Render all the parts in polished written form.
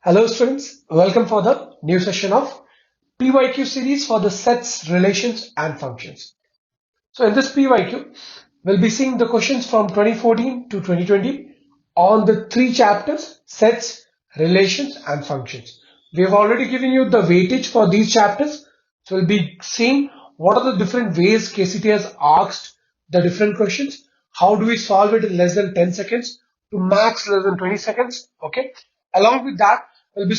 Hello students, welcome for the new session of PYQ series for the sets, relations and functions. So in this PYQ, we'll be seeing the questions from 2014 to 2020 on the three chapters, sets, relations and functions. We have already given you the weightage for these chapters. So we'll be seeing what are the different ways KCT has asked the different questions. How do we solve it in less than 10 seconds to max less than 20 seconds? Okay. Along with that, we'll be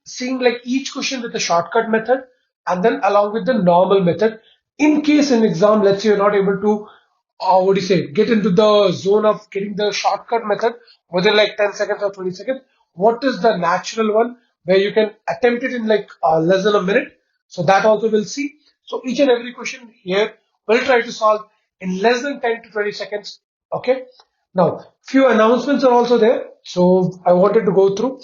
seeing like each question with a shortcut method and then along with the normal method. In case in exam, let's say you're not able to, get into the zone of getting the shortcut method within like 10 seconds or 20 seconds. What is the natural one where you can attempt it in like less than a minute? So that also we'll see. So each and every question here we'll try to solve in less than 10 to 20 seconds. Okay. Now, few announcements are also there. So I wanted to go through.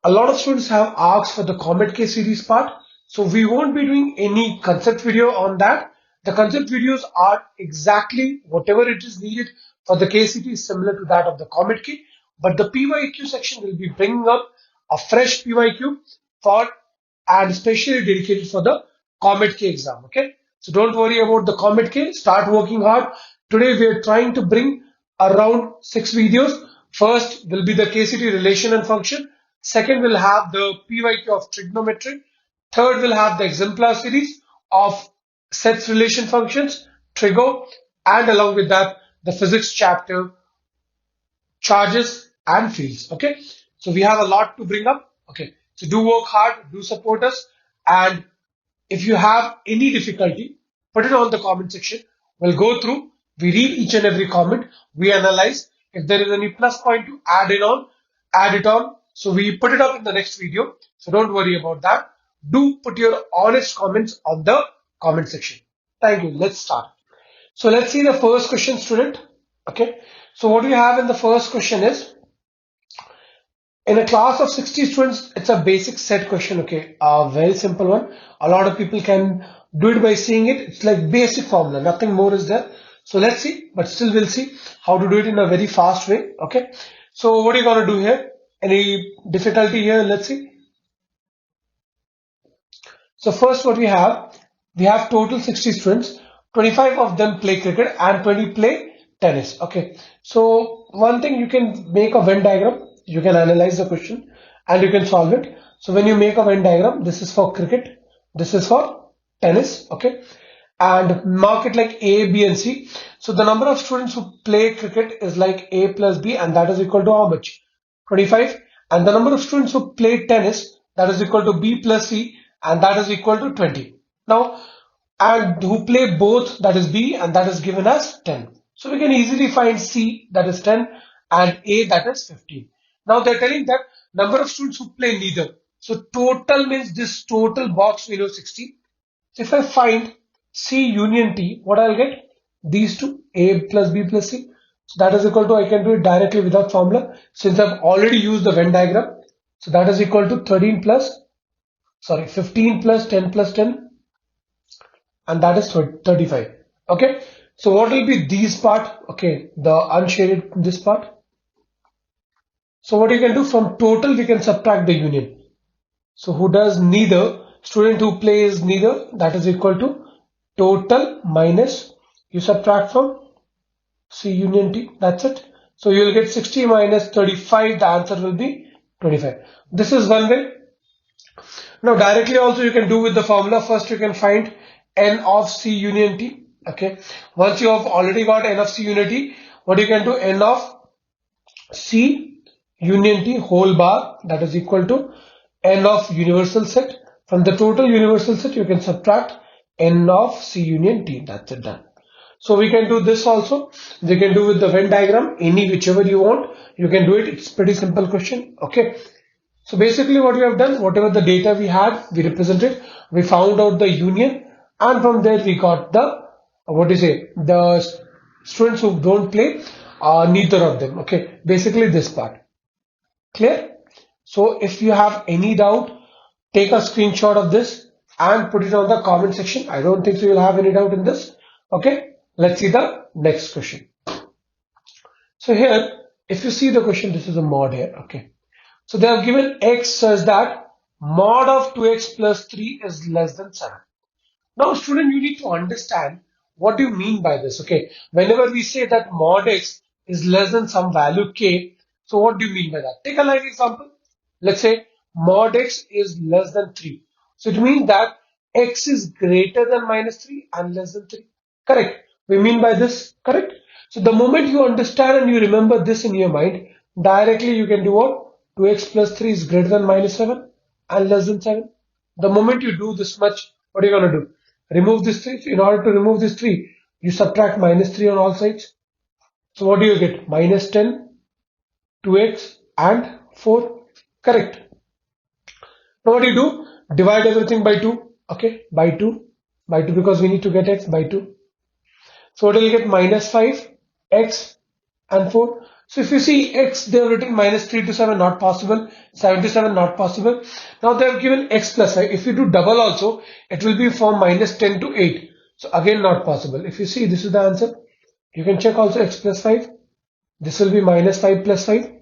A lot of students have asked for the COMEDK series part. So we won't be doing any concept video on that. The concept videos are exactly whatever it is needed for the KCT is similar to that of the COMEDK. But the PYQ section will be bringing up a fresh PYQ for and especially dedicated for the COMEDK exam. Okay. So don't worry about the COMEDK. Start working hard. Today we are trying to bring around 6 videos. First will be the KCT relation and function. Second will have the PYQ of trigonometry. Third will have the exemplar series of sets, relation, functions, trigo, and along with that the physics chapter, charges and fields. Okay, so we have a lot to bring up. Okay, so do work hard, do support us, and if you have any difficulty, put it on the comment section. We'll go through, we read each and every comment, we analyze. If there is any plus point to add it on. So we put it up in the next video. So don't worry about that. Do put your honest comments on the comment section. Thank you. Let's start. So let's see the first question, student. Okay. So what we have in the first question is, in a class of 60 students, it's a basic set question. Okay. A very simple one. A lot of people can do it by seeing it. It's like basic formula. Nothing more is there. So let's see, but still we'll see how to do it in a very fast way. Okay. So what are you going to do here? Any difficulty here? Let's see. So first what we have total 60 students, 25 of them play cricket and 20 play tennis. Okay. So one thing, you can make a Venn diagram, you can analyze the question and you can solve it. So when you make a Venn diagram, this is for cricket, this is for tennis. Okay. And mark it like A, B and C. So the number of students who play cricket is like A plus B, and that is equal to how much? 25. And the number of students who play tennis, that is equal to B plus C, and that is equal to 20. Now, and who play both, that is B, and that is given as 10. So we can easily find C, that is 10, and A, that is 15. Now they're telling that number of students who play neither. So total means this total box we know 60. So if I find C union T, what I'll get? These two, A plus B plus C. So that is equal to, I can do it directly without formula since I've already used the Venn diagram. So that is equal to 15 plus 10 plus 10, and that is 35. Okay. So what will be these part? Okay, the unshaded this part. So what you can do, from total we can subtract the union. So who does neither? Student who plays neither, that is equal to total minus, you subtract from C union T, that's it. So you will get 60 minus 35, the answer will be 25. This is one way. Now directly also you can do with the formula. First you can find N of C union T. Okay. Once you have already got N of C union T, what you can do, N of C union T whole bar, that is equal to N of universal set. From the total universal set you can subtract N of C union T. That's it, done. So we can do this also. We can do with the Venn diagram, any whichever you want. You can do it. It's pretty simple question. Okay. So basically what we have done, whatever the data we had, we represented, we found out the union, and from there we got the, the students who don't play, neither of them. Okay. Basically this part. Clear? So if you have any doubt, take a screenshot of this and put it on the comment section. I don't think so you'll have any doubt in this. Okay. Let's see the next question. So here, if you see the question, this is a mod here. Okay. So they have given x such that mod of 2x plus 3 is less than 7. Now, student, you need to understand what do you mean by this, okay? Whenever we say that mod x is less than some value k, so what do you mean by that? Take a live example. Let's say mod x is less than 3. So it means that x is greater than minus 3 and less than 3. Correct. We mean by this, correct? So the moment you understand and you remember this in your mind, directly you can do what? 2x plus 3 is greater than minus 7 and less than 7. The moment you do this much, what are you going to do? Remove this 3. So in order to remove this 3, you subtract minus 3 on all sides. So what do you get? Minus 10, 2x and 4. Correct. Now what do you do? Divide everything by 2. Okay, by 2. By 2 because we need to get x by 2. So what will you get? Minus 5, x and 4. So if you see x, they have written minus 3 to 7, not possible. 7 to 7, not possible. Now they have given x plus 5. If you do double also, it will be from minus 10 to 8. So again, not possible. If you see, this is the answer. You can check also x plus 5. This will be minus 5 plus 5.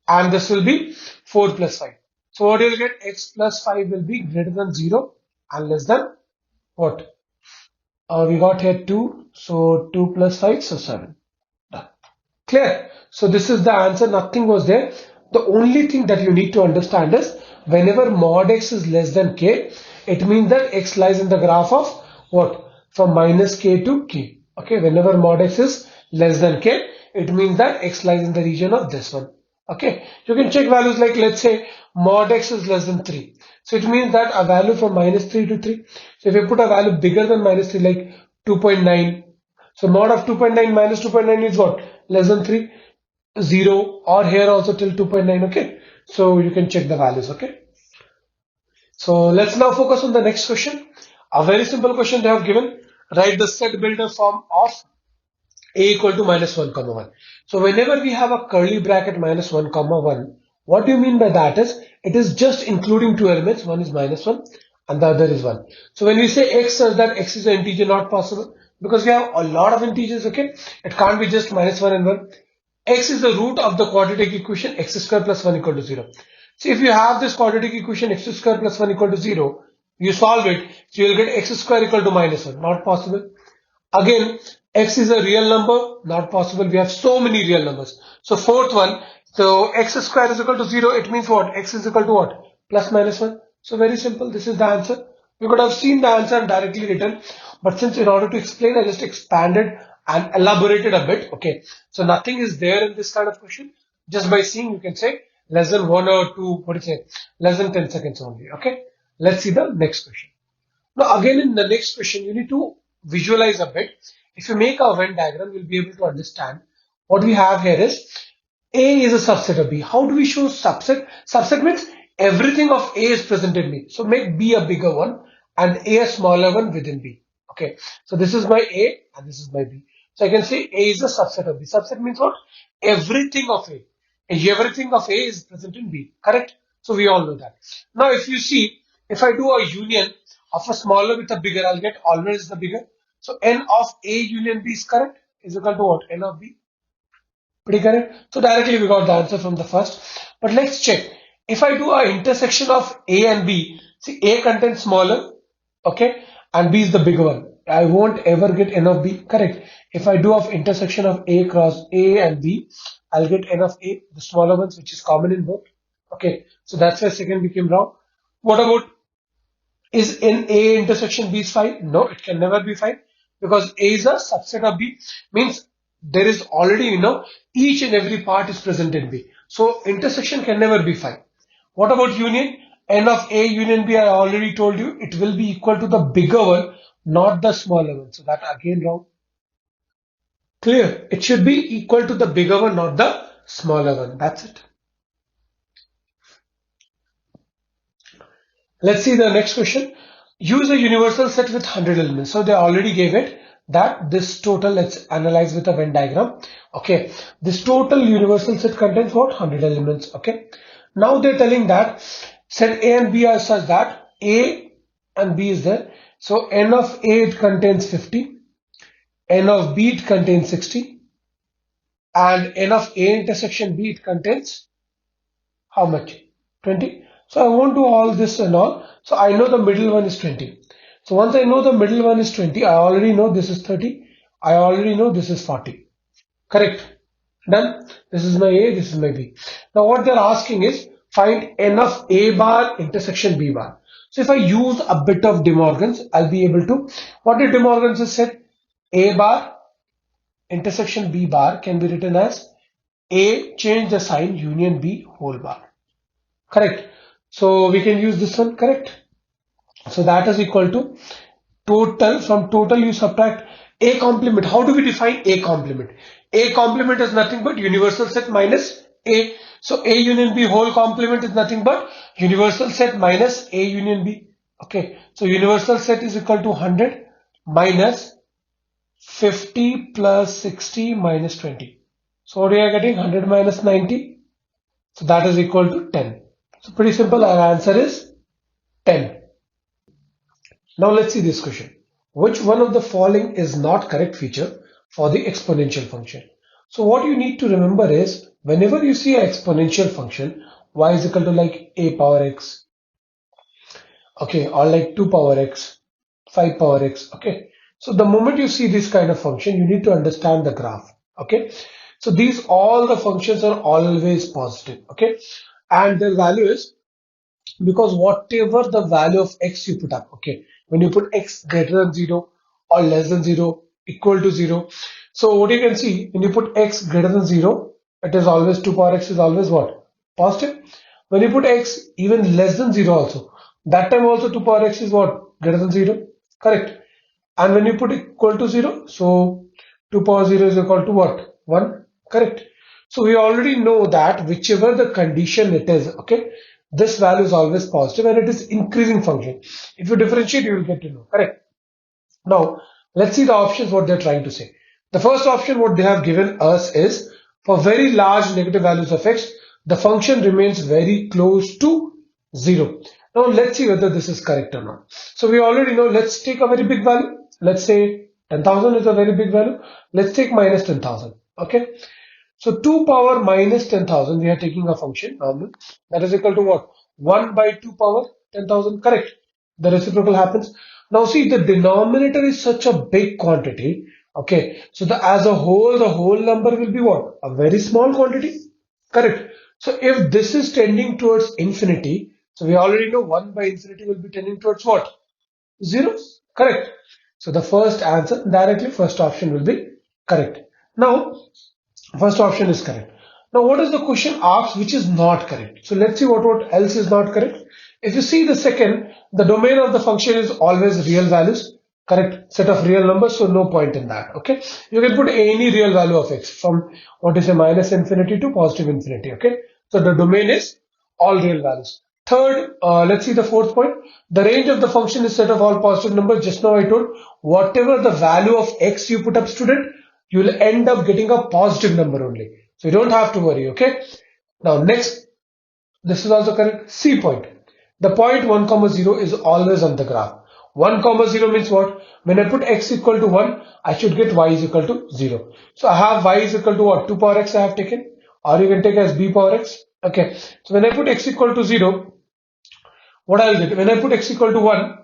And this will be 4 plus 5. So what you will get? X plus 5 will be greater than 0 and less than what? We got here 2. So 2 plus 5, so 7. Done. Clear? So this is the answer. Nothing was there. The only thing that you need to understand is whenever mod x is less than k, it means that x lies in the graph of what? From minus k to k. Okay, whenever mod x is less than k, it means that x lies in the region of this one. Okay, you can check values like, let's say mod x is less than 3. So it means that a value from minus 3 to 3. So if you put a value bigger than minus 3 like 2.9, so mod of 2.9 minus 2.9 is what? Less than 3. 0 or here also till 2.9. Okay, so you can check the values. Okay, so let's now focus on the next question. A very simple question they have given. Write the set builder form of a equal to minus 1 comma 1. So whenever we have a curly bracket minus 1 comma 1, what do you mean by that is it is just including two elements. One is minus 1 and the other is 1. So when we say x such that x is an integer, not possible because we have a lot of integers. Okay, it can't be just minus 1 and 1. X is the root of the quadratic equation x square plus 1 equal to 0. So if you have this quadratic equation x square plus 1 equal to 0, you solve it, so you'll get x square equal to minus 1. Not possible. Again, x is a real number. Not possible. We have so many real numbers. So fourth one, so x square is equal to 0. It means what? X is equal to what? Plus minus 1. So very simple. This is the answer. You could have seen the answer and directly written. But since in order to explain, I just expanded and elaborated a bit. Okay. So nothing is there in this kind of question. Just by seeing, you can say less than 1 or 2, what do you say? Less than 10 seconds only. Okay. Let's see the next question. Now again in the next question, you need to visualize a bit. If you make a Venn diagram, you'll be able to understand what we have here is A is a subset of B. How do we show subset? Subset means everything of A is present in B. So make B a bigger one and A a smaller one within B. Okay. So this is my A and this is my B. So I can say A is a subset of B. Subset means what? Everything of A. Everything of A is present in B. Correct? So we all know that. Now if you see, if I do a union of a smaller with a bigger, I'll get always the bigger. So n of A union B is correct, is equal to what? N of B. Pretty correct. So directly we got the answer from the first. But let's check. If I do a intersection of A and B, see A contains smaller, okay, and B is the bigger one. I won't ever get N of B. Correct. If I do of intersection of A cross A and B, I'll get N of A, the smaller ones, which is common in both. Okay. So that's why second became wrong. What about, is in A intersection B is 5? No, it can never be 5 because A is a subset of B. Means there is already, each and every part is present in B. So intersection can never be 5. What about union? N of A union B, I already told you, it will be equal to the bigger one, not the smaller one. So that again wrong. Clear? It should be equal to the bigger one, not the smaller one. That's it. Let's see the next question. Use a universal set with 100 elements. So they already gave it that this total, let's analyze with a Venn diagram. Okay, this total universal set contains what? 100 elements. Okay, now they're telling that set A and B are such that A and B is there. So N of A it contains 50, N of B it contains 60, and N of A intersection B it contains how much? 20. So I won't do all this and all. So I know the middle one is 20. So once I know the middle one is 20, I already know this is 30. I already know this is 40. Correct. Done. This is my A, this is my B. Now what they're asking is find n of A bar intersection B bar. So if I use a bit of De Morgan's, I'll be able to. What did De Morgan's said? A bar intersection B bar can be written as A, change the sign, union B whole bar. Correct. So we can use this one. Correct. So that is equal to total. From total you subtract A complement. How do we define A complement? A complement is nothing but universal set minus A. So A union B whole complement is nothing but universal set minus A union B. Okay. So universal set is equal to 100 minus 50 plus 60 minus 20. So what are you getting? 100 minus 90. So that is equal to 10. So pretty simple. Our answer is 10. Now let's see this question. Which one of the following is not correct feature for the exponential function? So what you need to remember is whenever you see an exponential function, y is equal to like a power x, okay, or like 2 power x, 5 power x, okay. So the moment you see this kind of function, you need to understand the graph, okay. So these all the functions are always positive, okay, and their value is because whatever the value of x you put up, okay, when you put x greater than 0 or less than 0 equal to 0, so what you can see when you put x greater than 0, it is always 2 power x is always what? Positive. When you put x even less than 0 also, that time also 2 power x is what? Greater than 0. Correct. And when you put equal to 0, so 2 power 0 is equal to what? 1. Correct. So we already know that whichever the condition it is, okay, this value is always positive and it is increasing function. If you differentiate, you will get to know. Correct. Now, let's see the options what they're trying to say. The first option what they have given us is for very large negative values of x, the function remains very close to 0. Now, let's see whether this is correct or not. So we already know, let's take a very big value. Let's say 10,000 is a very big value. Let's take minus 10,000. Okay. So 2 power minus 10,000, we are taking a function normal. That is equal to what? 1 by 2 power 10,000. Correct. The reciprocal happens. Now see, the denominator is such a big quantity. Okay. So as a whole, the whole number will be what? A very small quantity. Correct. So if this is tending towards infinity, so we already know 1 by infinity will be tending towards what? 0. Correct. So the first answer, directly first option will be correct. Now, first option is correct. Now, what is the question asked which is not correct? So let's see what else is not correct. If you see the second, the domain of the function is always real values, correct? Set of real numbers, so no point in that. Okay, you can put any real value of x from what is a minus infinity to positive infinity. Okay, so the domain is all real values. Third, let's see the fourth point. The range of the function is set of all positive numbers. Just now I told whatever the value of x you put up, student, you will end up getting a positive number only. So you don't have to worry, okay? Now next, this is also correct. C point. The point 1 comma 0 is always on the graph. 1 comma 0 means what? When I put x equal to 1, I should get y is equal to 0. So I have y is equal to what? 2 power x I have taken. Or you can take as b power x. Okay. So when I put x equal to 0, what I'll get? When I put x equal to 1,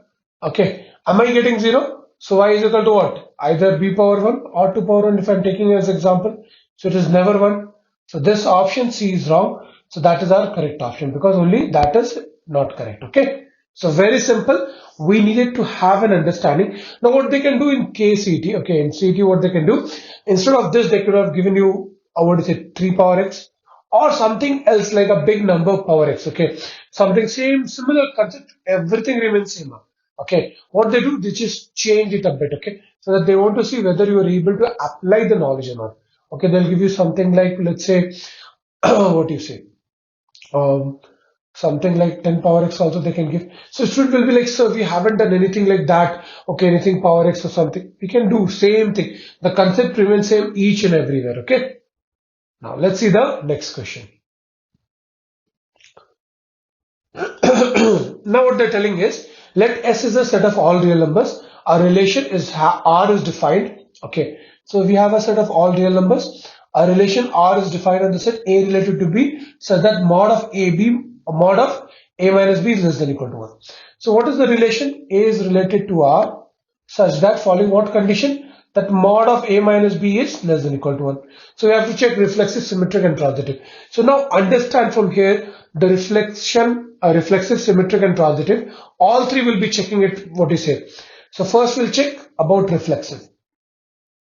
okay, am I getting 0? So y is equal to what? Either b power 1 or 2 power 1 if I'm taking as example. So it is never 1. So this option C is wrong. So that is our correct option because only that is not correct. Okay. So very simple. We needed to have an understanding. Now what they can do in KCET, okay, in CET what they can do, instead of this they could have given you, what is it, 3 power x or something else like a big number power x, okay, something same, similar concept, everything remains same. Okay, what they do, they just change it a bit, okay, so that they want to see whether you are able to apply the knowledge or not. Okay, they'll give you something like, let's say, what do you say, um, something like 10 power x also they can give. So student will be like, sir, we haven't done anything like that. Okay, anything power x or something. We can do same thing. The concept remains same each and everywhere. Okay. Now let's see the next question. Now what they're telling is, let S is a set of all real numbers. Our relation is R is defined. Okay. So we have a set of all real numbers. Our relation R is defined on the set A related to B, so that mod of AB mod of A minus B is less than or equal to 1. So what is the relation? A is related to R such that following what condition? That mod of A minus B is less than or equal to 1. So we have to check reflexive, symmetric and transitive. So now understand from here the reflexive, symmetric and transitive. All three will be checking it what is here. So first we'll check about reflexive.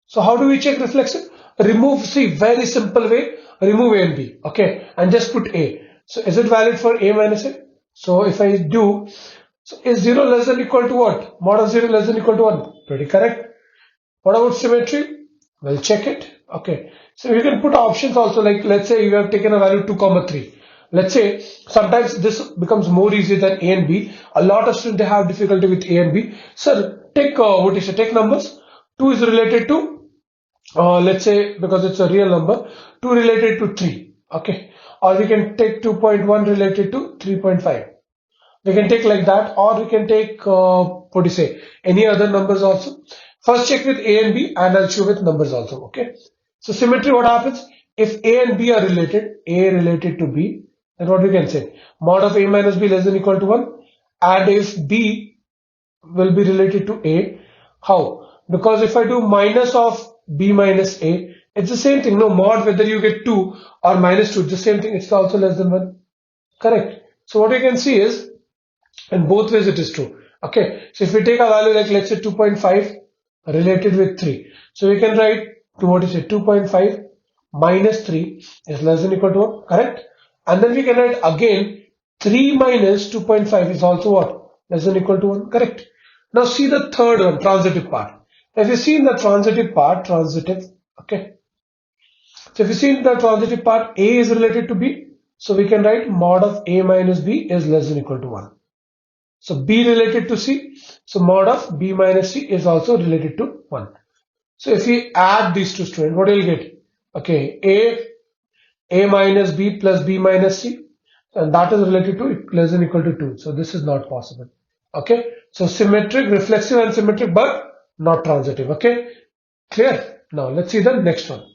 So how do we check reflexive? Remove, see, very simple way, remove A and B, okay, and just put A. So is it valid for A minus A? So if I do, so is 0 less than or equal to what? Mod of 0 less than or equal to 1. Pretty correct. What about symmetry? We'll check it. Okay. So you can put options also, like let's say you have taken a value 2, 3. Let's say sometimes this becomes more easy than A and B. A lot of students, they have difficulty with A and B. Sir, take take numbers. 2 is related to, let's say, because it's a real number, 2 related to 3. Okay. Or we can take 2.1 related to 3.5. We can take like that, or we can take, any other numbers also. First check with A and B, and I'll show with numbers also, okay? So symmetry, what happens? If A and B are related, A related to B, then what we can say? Mod of A minus B less than or equal to 1. And if B will be related to A, how? Because if I do minus of B minus A, it's the same thing. No, mod whether you get 2 or minus 2, it's the same thing. It's also less than 1. Correct. So what you can see is, in both ways it is true. Okay. So if we take a value like let's say 2.5 related with 3. So we can write to 2.5 minus 3 is less than or equal to 1. Correct. And then we can write again 3 minus 2.5 is also what? Less than or equal to 1. Correct. Now see the third one, transitive part. If you see in the transitive part, okay. So if you see in the transitive part, A is related to B. So we can write mod of A minus B is less than or equal to 1. So B related to C. So mod of B minus C is also related to 1. So if we add these two, students, what do you get? Okay, A minus B plus B minus C, and that is related to less than or equal to 2. So this is not possible. Okay, so symmetric, reflexive and symmetric, but not transitive. Okay, clear? Now let's see the next one.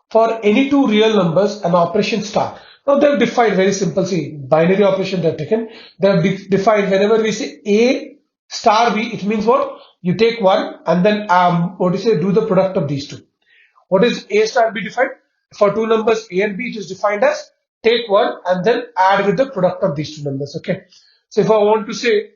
For any two real numbers, an operation star. Now they have defined very simple. See, binary operation they have taken. They have defined whenever we say A star B, it means what? You take one and then do the product of these two. What is A star B defined? For two numbers A and B, it is defined as take one and then add with the product of these two numbers. Okay. So if I want to say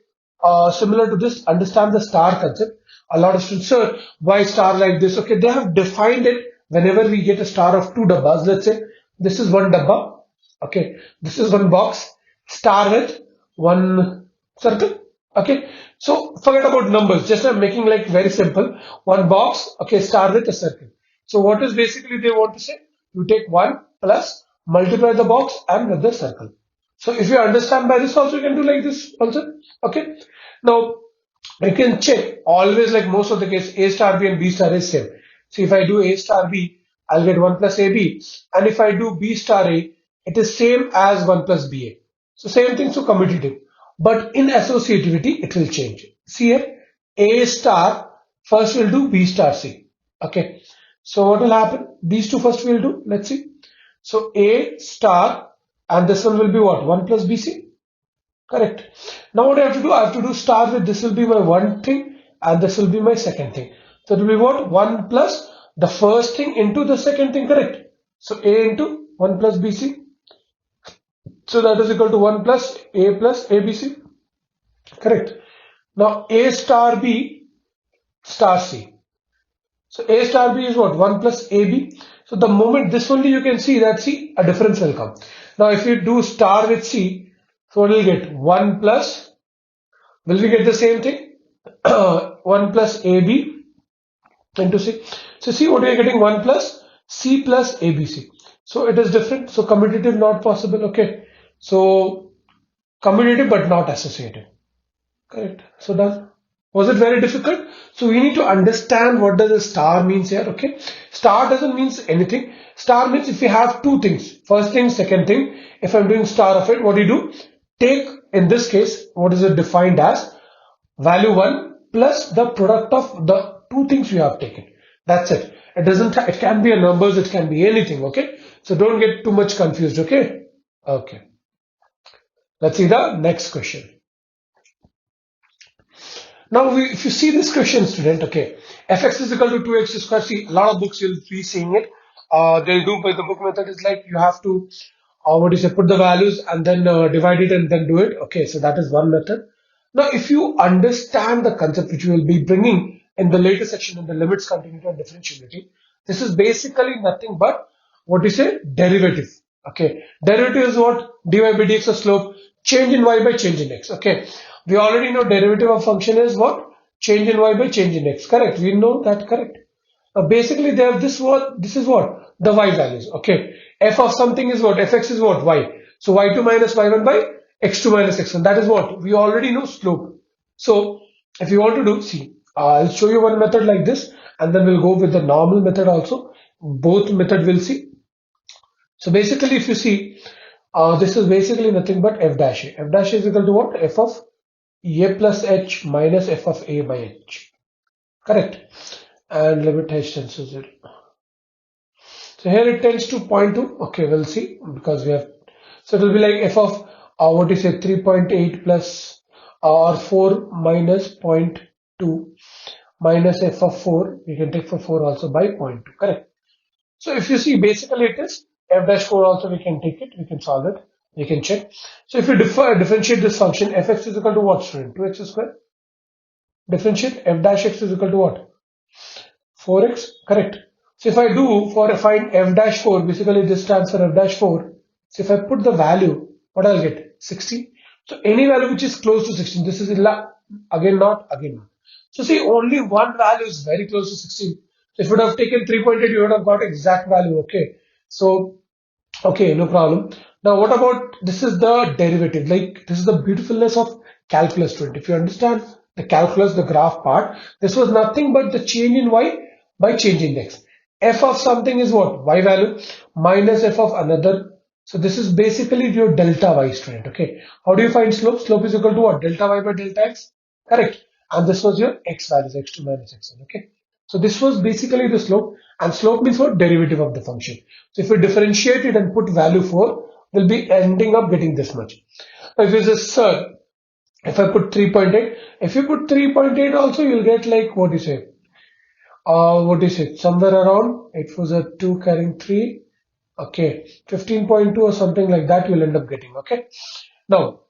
similar to this, understand the star concept. A lot of students, sir, why star like this? Okay, they have defined it. Whenever we get a star of 2 dabbas, let's say this is one dabba, okay, this is one box, star with one circle, okay. So forget about numbers, just I'm making like very simple, one box, okay, star with a circle. So what is basically they want to say? You take 1 plus multiply the box and with the circle. So if you understand by this also, you can do like this also, okay. Now you can check always, like most of the case, A star B and B star is same. So if I do A star B, I'll get 1 plus AB. And if I do B star A, it is same as 1 plus BA. So same thing, so commutative. But in associativity, it will change. See here, A star first will do B star C. Okay. So what will happen? These two first will do. Let's see. So A star and this one will be what? 1 plus BC. Correct. Now what I have to do? I have to do star with this will be my one thing and this will be my second thing. So it will be what? 1 plus the first thing into the second thing, correct? So A into 1 plus BC. So that is equal to 1 plus ABC. Correct. Now A star B star C. So A star B is what? 1 plus AB. So the moment this only you can see that C, a difference will come. Now if you do star with C, so what will you get? 1 plus, will we get the same thing? 1 plus AB into C. So see what we are getting, 1 plus C plus ABC. So it is different. So commutative not possible. Okay. So commutative but not associative. Correct. So done. Was it very difficult? So we need to understand what does a star means here. Okay. Star doesn't mean anything. Star means if you have two things, first thing, second thing. If I'm doing star of it, what do you do? Take, in this case, what is it defined as? Value 1 plus the product of the two things you have taken. That's it. It can be a numbers, it can be anything, okay? So don't get too much confused, okay? Okay. Let's see the next question. Now, if you see this question, student, okay, fx is equal to 2x square. See, a lot of books you'll be seeing it. They'll do by the book method is like you have to, what is it, put the values and then divide it and then do it. Okay, so that is one method. Now, if you understand the concept which we will be bringing in the later section in the limits, continuity, and differentiability, this is basically nothing but what is a derivative. Okay, derivative is what? Dy by dx of slope, change in y by change in x. Okay, we already know derivative of function is what? Change in y by change in x. Correct? We know that, correct? Now basically they have this what? This is what? The y values. Okay, f of something is what? Fx is what? Y. So y2 minus y1 by x2 minus x1. That is what? We already know slope. So if you want to do, see, I'll show you one method like this and then we'll go with the normal method also. Both method we'll see. So basically if you see, this is basically nothing but f dash a. F dash a is equal to what? F of a plus h minus f of a by h. Correct? And limit h tends to 0. So here it tends to 0.2. Okay, we'll see because we have. So it will be like f of what is it? 3.8 plus or 4 minus 0.2 minus f of 4. We can take for 4 also by 0.2. Correct? So if you see, basically it is f dash 4 also we can take it, we can solve it, we can check. So if you differentiate this function, fx is equal to what, student? 2x square. Differentiate f dash x is equal to what? 4x, correct. So if I do find f dash 4, basically this stands for f dash 4. So if I put the value, what I'll get? 16. So any value which is close to 16, this is again not, again not. So see, only one value is very close to 16. So if you would have taken 3.8, you would have got exact value. Okay. So, okay, no problem. Now, what about, this is the derivative. Like, this is the beautifulness of calculus, student. If you understand the calculus, the graph part, this was nothing but the change in y by change in x. F of something is what? Y value minus f of another. So this is basically your delta y, student. Okay. How do you find slope? Slope is equal to what? Delta y by delta x. Correct. And this was your x values, x2 minus x1. Okay. So this was basically the slope, and slope means what? Derivative of the function. So if we differentiate it and put value 4, we'll be ending up getting this much. Now if you say, sir, if I put 3.8, if you put 3.8 also, you'll get like, what is it? What is it? Somewhere around, it was a 2 carrying 3. Okay, 15.2 or something like that you'll end up getting. Okay. Now,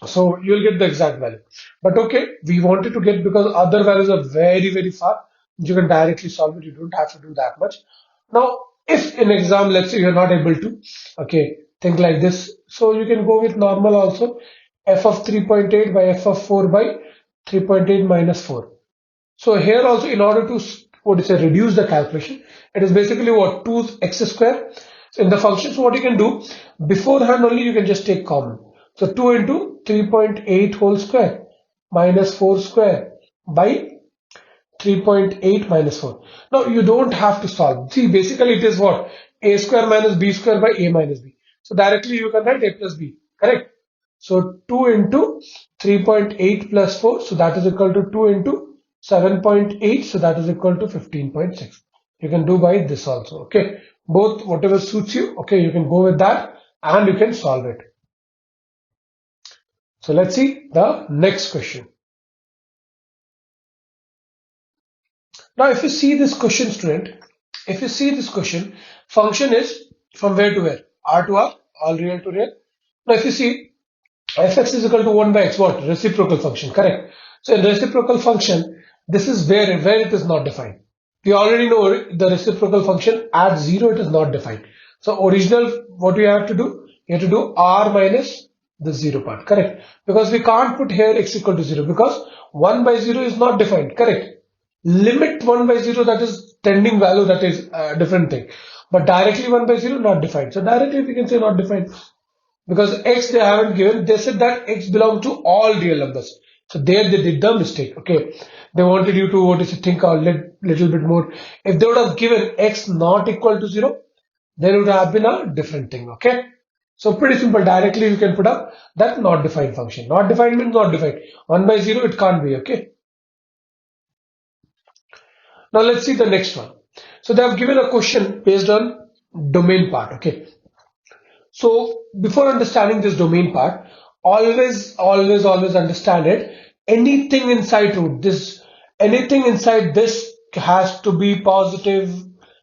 so you'll get the exact value. But okay, we wanted to get, because other values are very, very far. You can directly solve it. You don't have to do that much. Now, if in exam, let's say you're not able to, okay, think like this. So you can go with normal also. F of 3.8 by f of 4 by 3.8 minus 4. So here also, in order to, what is it, reduce the calculation, it is basically what? 2x square. So in the function, so what you can do, beforehand only you can just take common. So 2 into 3.8 whole square minus 4 square by 3.8 minus 4. Now you don't have to solve. See, basically it is what? A square minus b square by a minus b. So directly you can write a plus b. Correct? So 2 into 3.8 plus 4. So that is equal to 2 into 7.8. So that is equal to 15.6. You can do by this also. Okay. Both, whatever suits you. Okay. You can go with that and you can solve it. So let's see the next question. Now, if you see this question, student, if you see this question, function is from where to where? R to R, all real to real. Now, if you see, fx is equal to 1 by x, what? Reciprocal function, correct? So, in reciprocal function, this is where it is not defined. We already know the reciprocal function at 0, it is not defined. So, original, what you have to do? You have to do r minus the 0 part, correct? Because we can't put here x equal to 0 because 1 by 0 is not defined, correct? Limit 1 by 0, that is tending value, that is a different thing. But directly 1 by 0 not defined. So directly we can say not defined. Because x they haven't given, they said that x belongs to all real numbers. So there they did the mistake. Okay. They wanted you to, what is it, think a little bit more. If they would have given x not equal to 0, then it would have been a different thing. Okay. So pretty simple. Directly you can put up that not defined function. Not defined means not defined. 1 by 0 it can't be. Okay. Now let's see the next one. So they have given a question based on domain part. Okay. So before understanding this domain part, always understand it. Anything inside root, anything inside this has to be positive.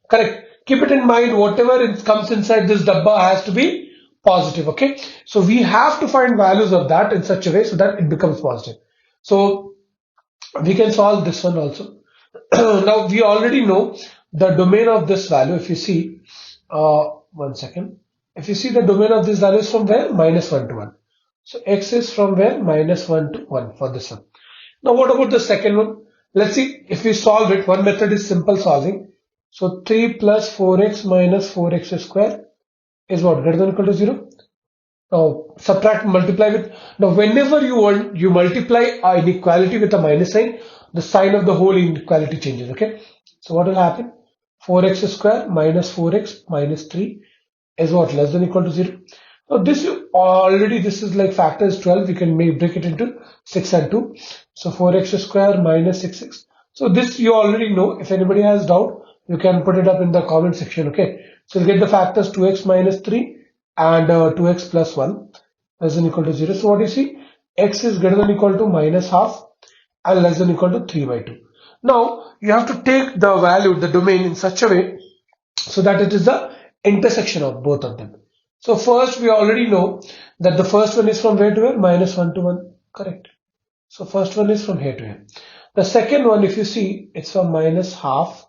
Correct. Keep it in mind, whatever comes inside this dabba has to be positive. Okay. So we have to find values of that in such a way so that it becomes positive. So we can solve this one also. Now we already know the domain of this value. If you see, one second. If you see, the domain of this value is from where? -1 to 1. So x is from where? -1 to 1 for this one. Now what about the second one? Let's see if we solve it. One method is simple solving. So 3 plus 4x minus 4x square is what? Greater than or equal to 0? Now subtract, multiply with. Now whenever you multiply an inequality with a minus sign, the sign of the whole inequality changes. Okay. So what will happen? 4x square minus 4x minus 3 is what? Less than or equal to 0. Now this is like factors 12. We can break it into 6 and 2. So 4x square minus 6x. So this you already know. If anybody has doubt, you can put it up in the comment section. Okay. So you'll get the factors 2x minus 3 and 2x plus 1 less than or equal to 0. So what do you see? X is greater than or equal to minus half and less than or equal to 3 by 2. Now you have to take the value, the domain in such a way so that it is the intersection of both of them. So first we already know that the first one is from where to where? -1 to 1. Correct. So first one is from here to here. The second one, if you see, it's from minus half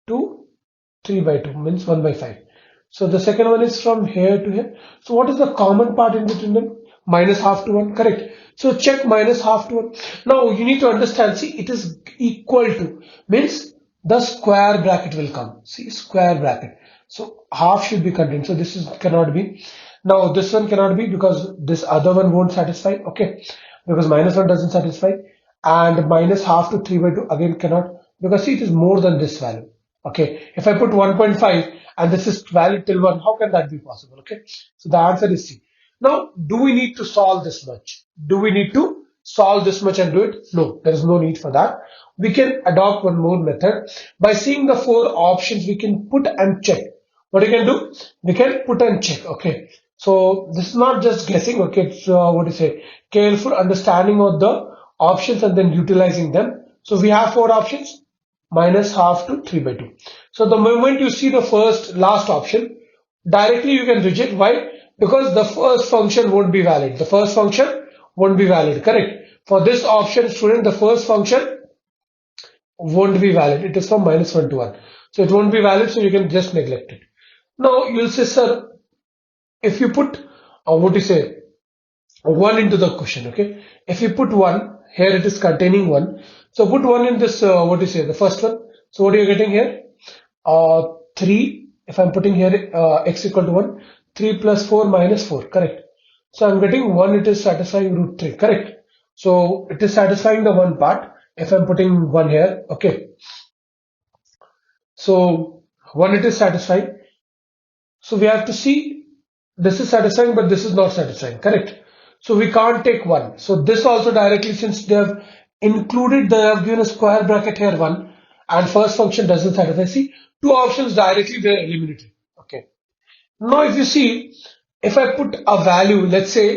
to 3 by 2, means 1 by 5. So the second one is from here to here. So what is the common part in between them? -1/2 to 1. Correct. So check -1/2 to 1. Now you need to understand, see, it is equal to, means the square bracket will come. See, square bracket. So half should be contained. So this cannot be. Now this one cannot be because this other one won't satisfy. Okay. Because -1 doesn't satisfy. And -1/2 to 3 by 2 again cannot, because see, it is more than this value. Okay. If I put 1.5 and this is valid till 1, how can that be possible? Okay. So the answer is C. Now, do we need to solve this much? Do we need to solve this much and do it? No, there is no need for that. We can adopt one more method. By seeing the 4 options, we can put and check. What you can do? We can put and check. Okay. So this is not just guessing. Okay. It's what do you say? Careful understanding of the options and then utilizing them. So we have 4 options. -1/2 to 3 by 2. So the moment you see the last option, directly you can reject. Why? Because the first function won't be valid. The first function won't be valid. Correct. For this option, student, the first function won't be valid. It is from -1 to 1. So it won't be valid. So you can just neglect it. Now you'll say, sir, if you put, what do you say, 1 into the question. Okay. If you put 1, here it is containing 1. So put 1 in this, what do you say, the first one. So what are you getting here? 3. If I'm putting here x equal to 1, 3 plus 4 minus 4. Correct. So I'm getting 1. It is satisfying root 3. Correct. So it is satisfying the one part. If I'm putting 1 here. Okay. So 1 it is satisfying. So we have to see, this is satisfying, but this is not satisfying. Correct. So we can't take 1. So this also directly, since they have included, they have given a square bracket here 1, and first function doesn't satisfy. See, 2 options directly they are eliminated. Okay. Now if you see, if I put a value, let's say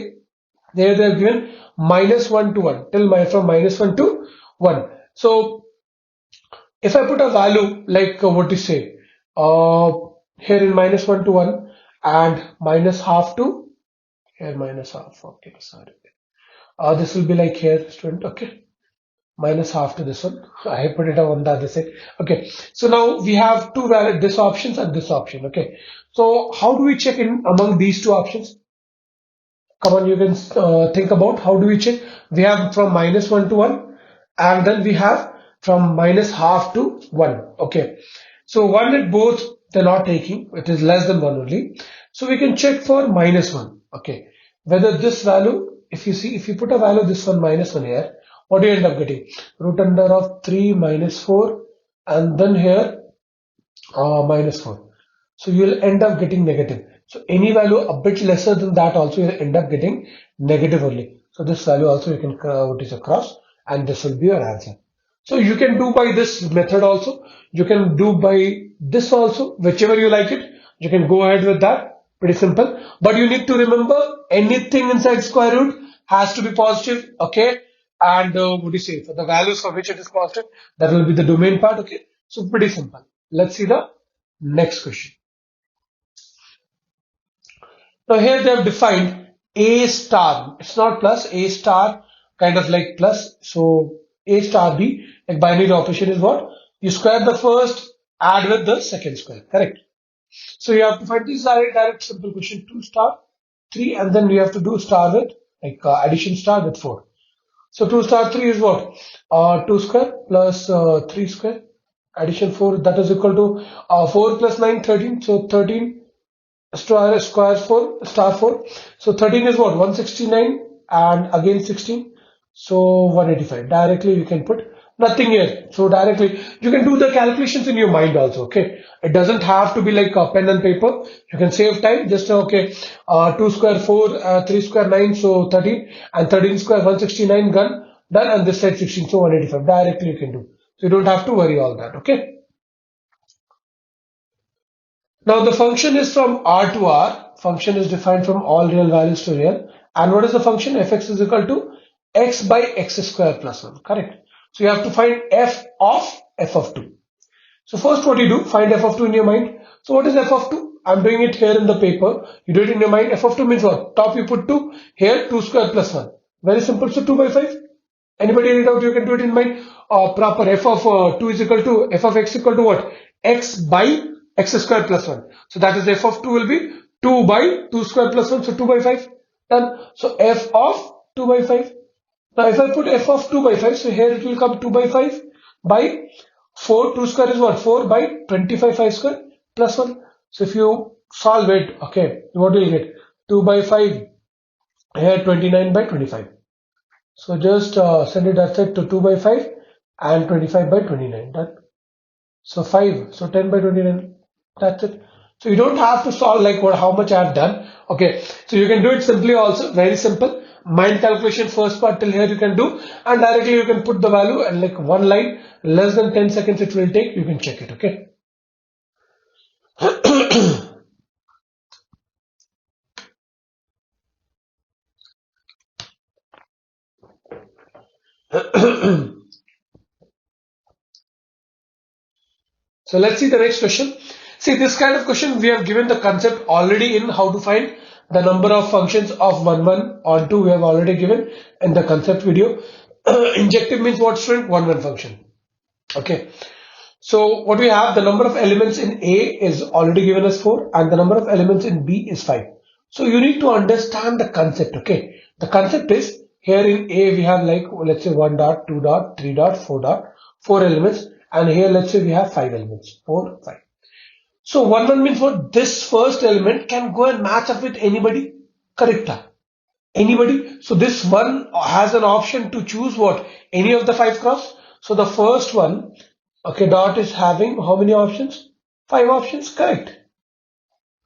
they have given -1 to 1 till from -1 to 1. So if I put a value like what you say, here in -1 to 1 and -1/2 to here -1/2. Okay, sorry. This will be like here, student. Okay. -1/2 to this one. I put it on the other side. Okay. So now we have 2 valid, this options and this option. Okay. So how do we check in among these 2 options? Come on, you can think about how do we check. We have from -1 to 1, and then we have from -1/2 to 1. Okay. So 1 at both they're not taking. It is less than 1 only. So we can check for -1. Okay. Whether this value, if you see, if you put a value this one -1 here, what do you end up getting? Root under of 3 minus 4 and then here -4. So you will end up getting negative. So any value a bit lesser than that also you will end up getting negative only. So this value also you can what is across, and this will be your answer. So you can do by this method also. You can do by this also, whichever you like it. You can go ahead with that. Pretty simple. But you need to remember anything inside square root has to be positive, okay? And what do you say? For the values for which it is positive, that will be the domain part, okay? So pretty simple. Let's see the next question. Now here they have defined A star. It's not plus, A star kind of like plus. So A star B, like binary operation is what? You square the first, add with the second square, correct? So you have to find this direct simple question 2 star 3 and then you have to do star with like addition star with 4. So 2 star 3 is what? 2 square plus 3 square addition 4 that is equal to 4 plus 9 13. So 13 square 4 star 4. So 13 is what? 169 and again 16. So 185. Directly you can put nothing here. So directly you can do the calculations in your mind also. Okay. It doesn't have to be like a pen and paper. You can save time. Just okay. 2 square 4, 3 square 9. So 13 and 13 square 169 done. And this side 16. So 185. Directly you can do. So you don't have to worry all that. Okay. Now the function is from R to R. Function is defined from all real values to real. And what is the function? Fx is equal to x by x square plus 1. Correct. So you have to find f of 2. So first what you do, find f of 2 in your mind. So what is f of 2? I'm doing it here in the paper. You do it in your mind. F of 2 means what? Top you put 2. Here 2 square plus 1. Very simple. So 2 by 5. Anybody read out? You can do it in mind. Proper f of 2 is equal to f of x equal to what? X by x square plus 1. So that is f of 2 will be 2 by 2 square plus 1. So 2 by 5. Done. So f of 2 by 5. Now if I put f of 2 by 5, so here it will come 2 by 5 by 4. 2 square is what? 4 by 25 5 square plus 1. So if you solve it, okay, what will you get? 2 by 5, here 29 by 25. So just send it that's it to 2 by 5 and 25 by 29. Done. So 5, so 10 by 29. That's it. So you don't have to solve like what how much I have done. Okay, so you can do it simply also. Very simple. Mind calculation first part till here you can do, and directly you can put the value and like one line, less than 10 seconds it will take. You can check it. Okay. So let's see the next question. See this kind of question we have given the concept already in how to find the number of functions of 1 1 on 2 we have already given in the concept video. Injective means what, student? 1 1 function. Okay. So what we have, the number of elements in A is already given as 4 and the number of elements in B is 5. So you need to understand the concept. Okay. The concept is here in A we have like let's say 1 dot, 2 dot, 3 dot, 4 dot, 4 elements, and here let's say we have 5 elements, 4, 5. So 1 1 means what? This first element can go and match up with anybody. Correct? Anybody. So this one has an option to choose what? Any of the 5 cross. So the first one, okay, dot is having how many options? 5 options. Correct.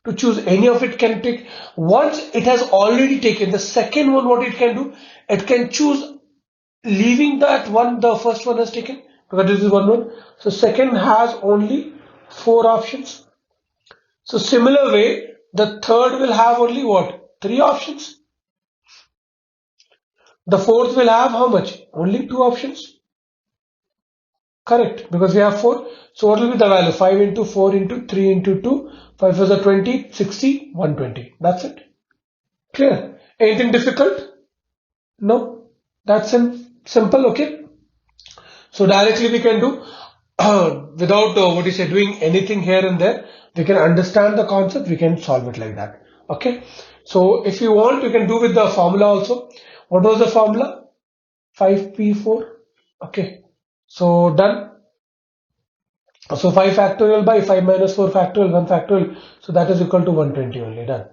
To choose any of it can take. Once it has already taken the second one, what it can do? It can choose leaving that one the first one has taken, because this is 1 1. So second has only 4 options. So similar way, the third will have only what? 3 options. The fourth will have how much? Only 2 options. Correct, because we have 4. So what will be the value? 5 into 4 into 3 into 2. 5 is a 20, 60, 120. That's it. Clear? Anything difficult? No. That's simple, okay? So directly we can do without what you say doing anything here and there. We can understand the concept. We can solve it like that. Okay. So if you want, you can do with the formula also. What was the formula? 5p4. Okay. So done. So 5 factorial by 5 minus 4 factorial, 1 factorial. So that is equal to 120 only. Done.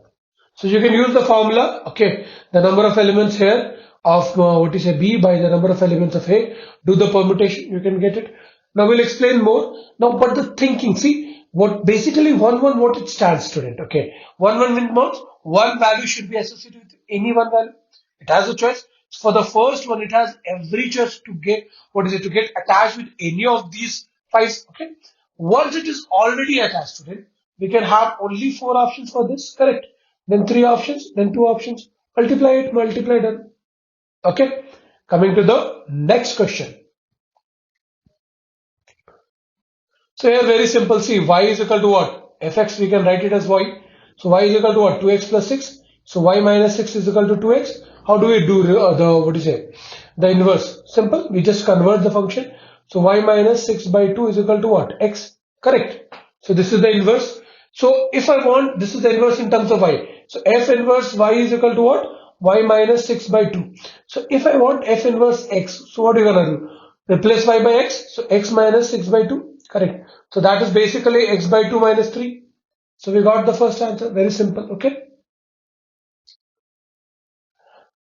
So you can use the formula. Okay. The number of elements here of what you say B by the number of elements of A. Do the permutation. You can get it. Now we'll explain more. Now, but the thinking, see what basically 1 1 what it stands, student. Okay. 1 1 means one value should be associated with any one value. It has a choice. For the first one, it has every choice to get what is it to get attached with any of these 5. Okay. Once it is already attached to it, we can have only 4 options for this, correct? Then 3 options, then 2 options. Multiply it, multiply done. Okay, coming to the next question. So here very simple, see y is equal to what? Fx we can write it as y. So y is equal to what? 2x plus 6. So y minus 6 is equal to 2x. How do we do the, what is it? The inverse. Simple, we just convert the function. So y minus 6 by 2 is equal to what? X. Correct. So this is the inverse. So if I want, this is the inverse in terms of y. So f inverse y is equal to what? Y minus 6 by 2. So if I want f inverse x, so what are you gonna do? Replace y by x. So x minus 6 by 2. Correct. So that is basically x by 2 minus 3. So we got the first answer. Very simple. Okay.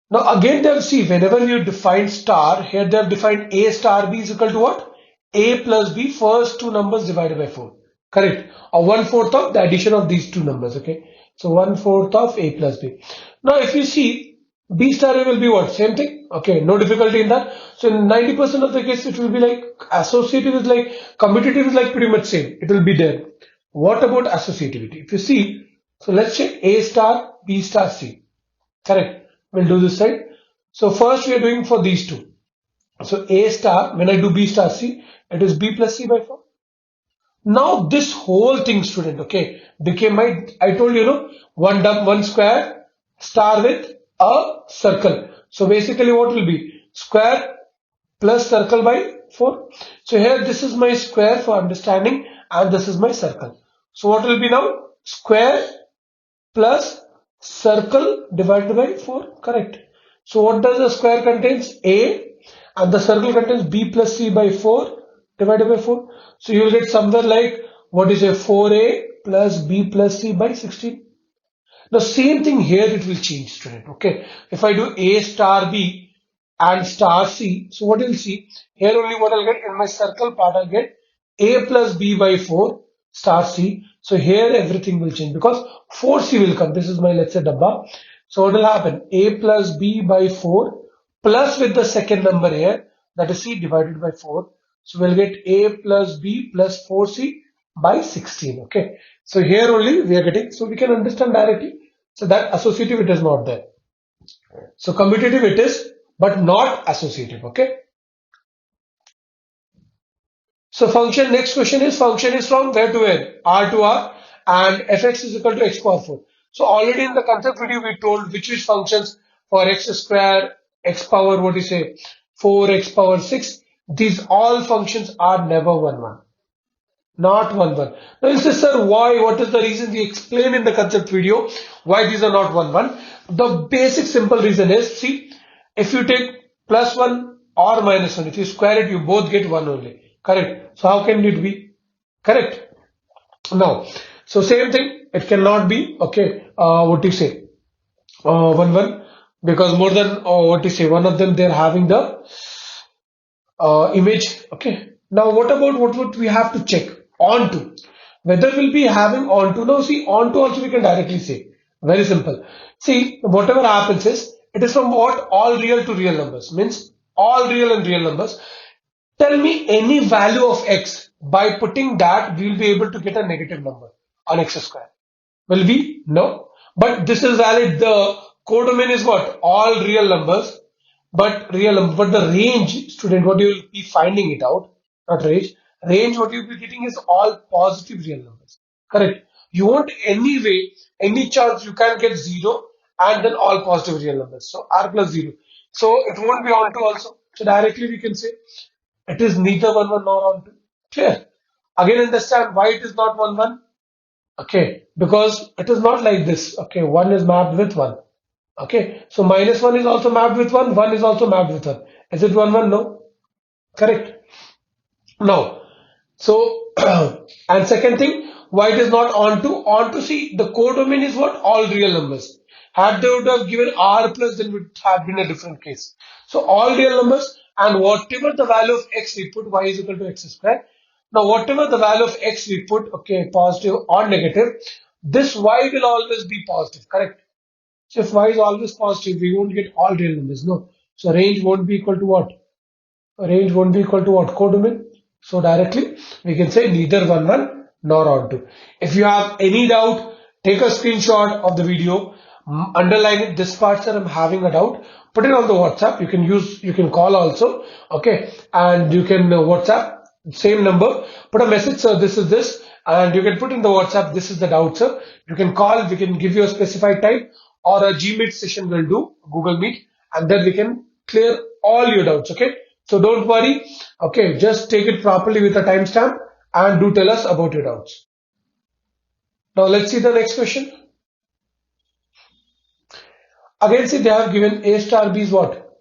Now again they have, see, whenever you define star, here they have defined a star b is equal to what? A plus b, first two numbers divided by 4. Correct. Or 1/4 of the addition of these two numbers. Okay. So 1/4 of a plus b. Now if you see, b star a will be what? Same thing. Okay. No difficulty in that. So in 90% of the case it will be like associative is like, commutative is like pretty much same. It will be there. What about associativity? If you see, so let's check a star, b star, c. Correct. We'll do this side. So first we are doing for these two. So a star, when I do b star c, it is b plus c by 4. Now this whole thing, student, okay, became my, I told you, one square star with a circle. So basically what will be? Square plus circle by 4. So here this is my square for understanding and this is my circle. So what will be now? Square plus circle divided by 4. Correct. So what does the square contains? A, and the circle contains b plus c by 4 divided by 4. So you will get somewhere like, what is a 4a plus b plus c by 16. The same thing here it will change, student. Okay. If I do a star b and star c, so what you'll see here, only what I'll get in my circle part, I'll get a plus b by 4 star c. So here everything will change because 4c will come. This is my, let's say, dabba. So what will happen? A plus b by 4 plus with the second number here, that is c divided by 4. So we'll get a plus b plus 4c by 16. Okay. So here only we are getting, so we can understand directly. So that associative it is not there. So commutative it is, but not associative. Okay. So function, next question is, function is from where to where? R to R, and fx is equal to x power 4. So already in the concept video we told which functions for x square, x power, what do you say, 4, x power 6. These all functions are never 1, 1. Not 1, 1. Now you say, sir, why? What is the reason? We explain in the concept video why these are not 1, 1. The basic simple reason is, see, if you take plus 1 or minus 1, if you square it, you both get 1 only. Correct. So how can it be? Correct. Now, so same thing, it cannot be, okay, what do you say, 1, 1, because more than, what do you say, one of them, they're having the image. Okay. Now, what about what would we have to check? Onto. Whether we'll be having onto. Now, see, onto also we can directly say. Very simple. See, whatever happens is, it is from what? All real to real numbers. Means all real and real numbers. Tell me any value of x. By putting that, we will be able to get a negative number on x square. Will we? No. But this is valid. The codomain is what? All real numbers. But the range, student, what you will be finding it out, not range. Range, what you will be getting is all positive real numbers. Correct. You want anyway, any chance you can get 0 and then all positive real numbers. So r plus 0. So it won't be onto also. So directly we can say it is neither 1, 1 nor onto. Clear. Again, understand why it is not 1, 1. Okay. Because it is not like this. Okay. 1 is mapped with 1. Okay, so minus 1 is also mapped with 1, 1 is also mapped with 1. Is it 1, 1? No. Correct. No. So, and second thing, why it is not onto, see, the codomain is what? All real numbers. Had they would have given r plus, then it would have been a different case. So, all real numbers, and whatever the value of x we put, y is equal to x square. Now, whatever the value of x we put, okay, positive or negative, this y will always be positive, correct? So if y is always positive, we won't get all real numbers. No. So range won't be equal to what? Range won't be equal to what? Codomain. So directly we can say neither 1, 1 nor onto. If you have any doubt, take a screenshot of the video, underline it, this part sir I'm having a doubt, put it on the WhatsApp. You can call also, okay, and you can WhatsApp same number, put a message, sir this is this, and you can put in the WhatsApp, this is the doubt sir. You can call, we can give you a specified time, or a Gmeet session will do, Google Meet, and then we can clear all your doubts, okay. So don't worry, okay, just take it properly with a timestamp and do tell us about your doubts. Now let's see the next question. Again, see, they have given A star B is what?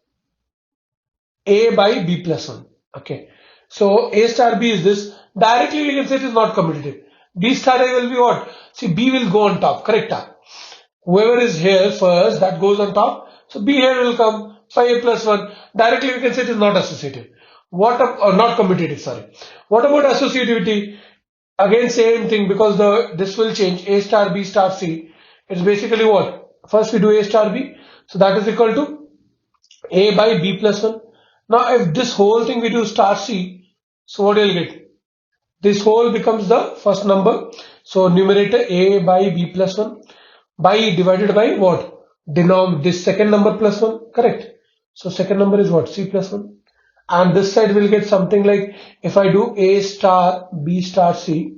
A by B plus 1. Okay. So A star B is this. Directly we can say it is not commutative. B star A will be what? See, B will go on top. Correct? Whoever is here first, that goes on top. So B here will come 5A plus 1. Directly we can say it is not associative. Or not commutative, sorry. What about associativity? Again, same thing, because this will change. A star B star C. It's basically what? First we do A star B. So that is equal to A by B plus 1. Now if this whole thing we do star C, so what do you get? This whole becomes the first number. So numerator A by B plus 1 by divided by what? This second number plus 1, correct? So second number is what? C plus 1. And this side will get something like, if I do A star B star C,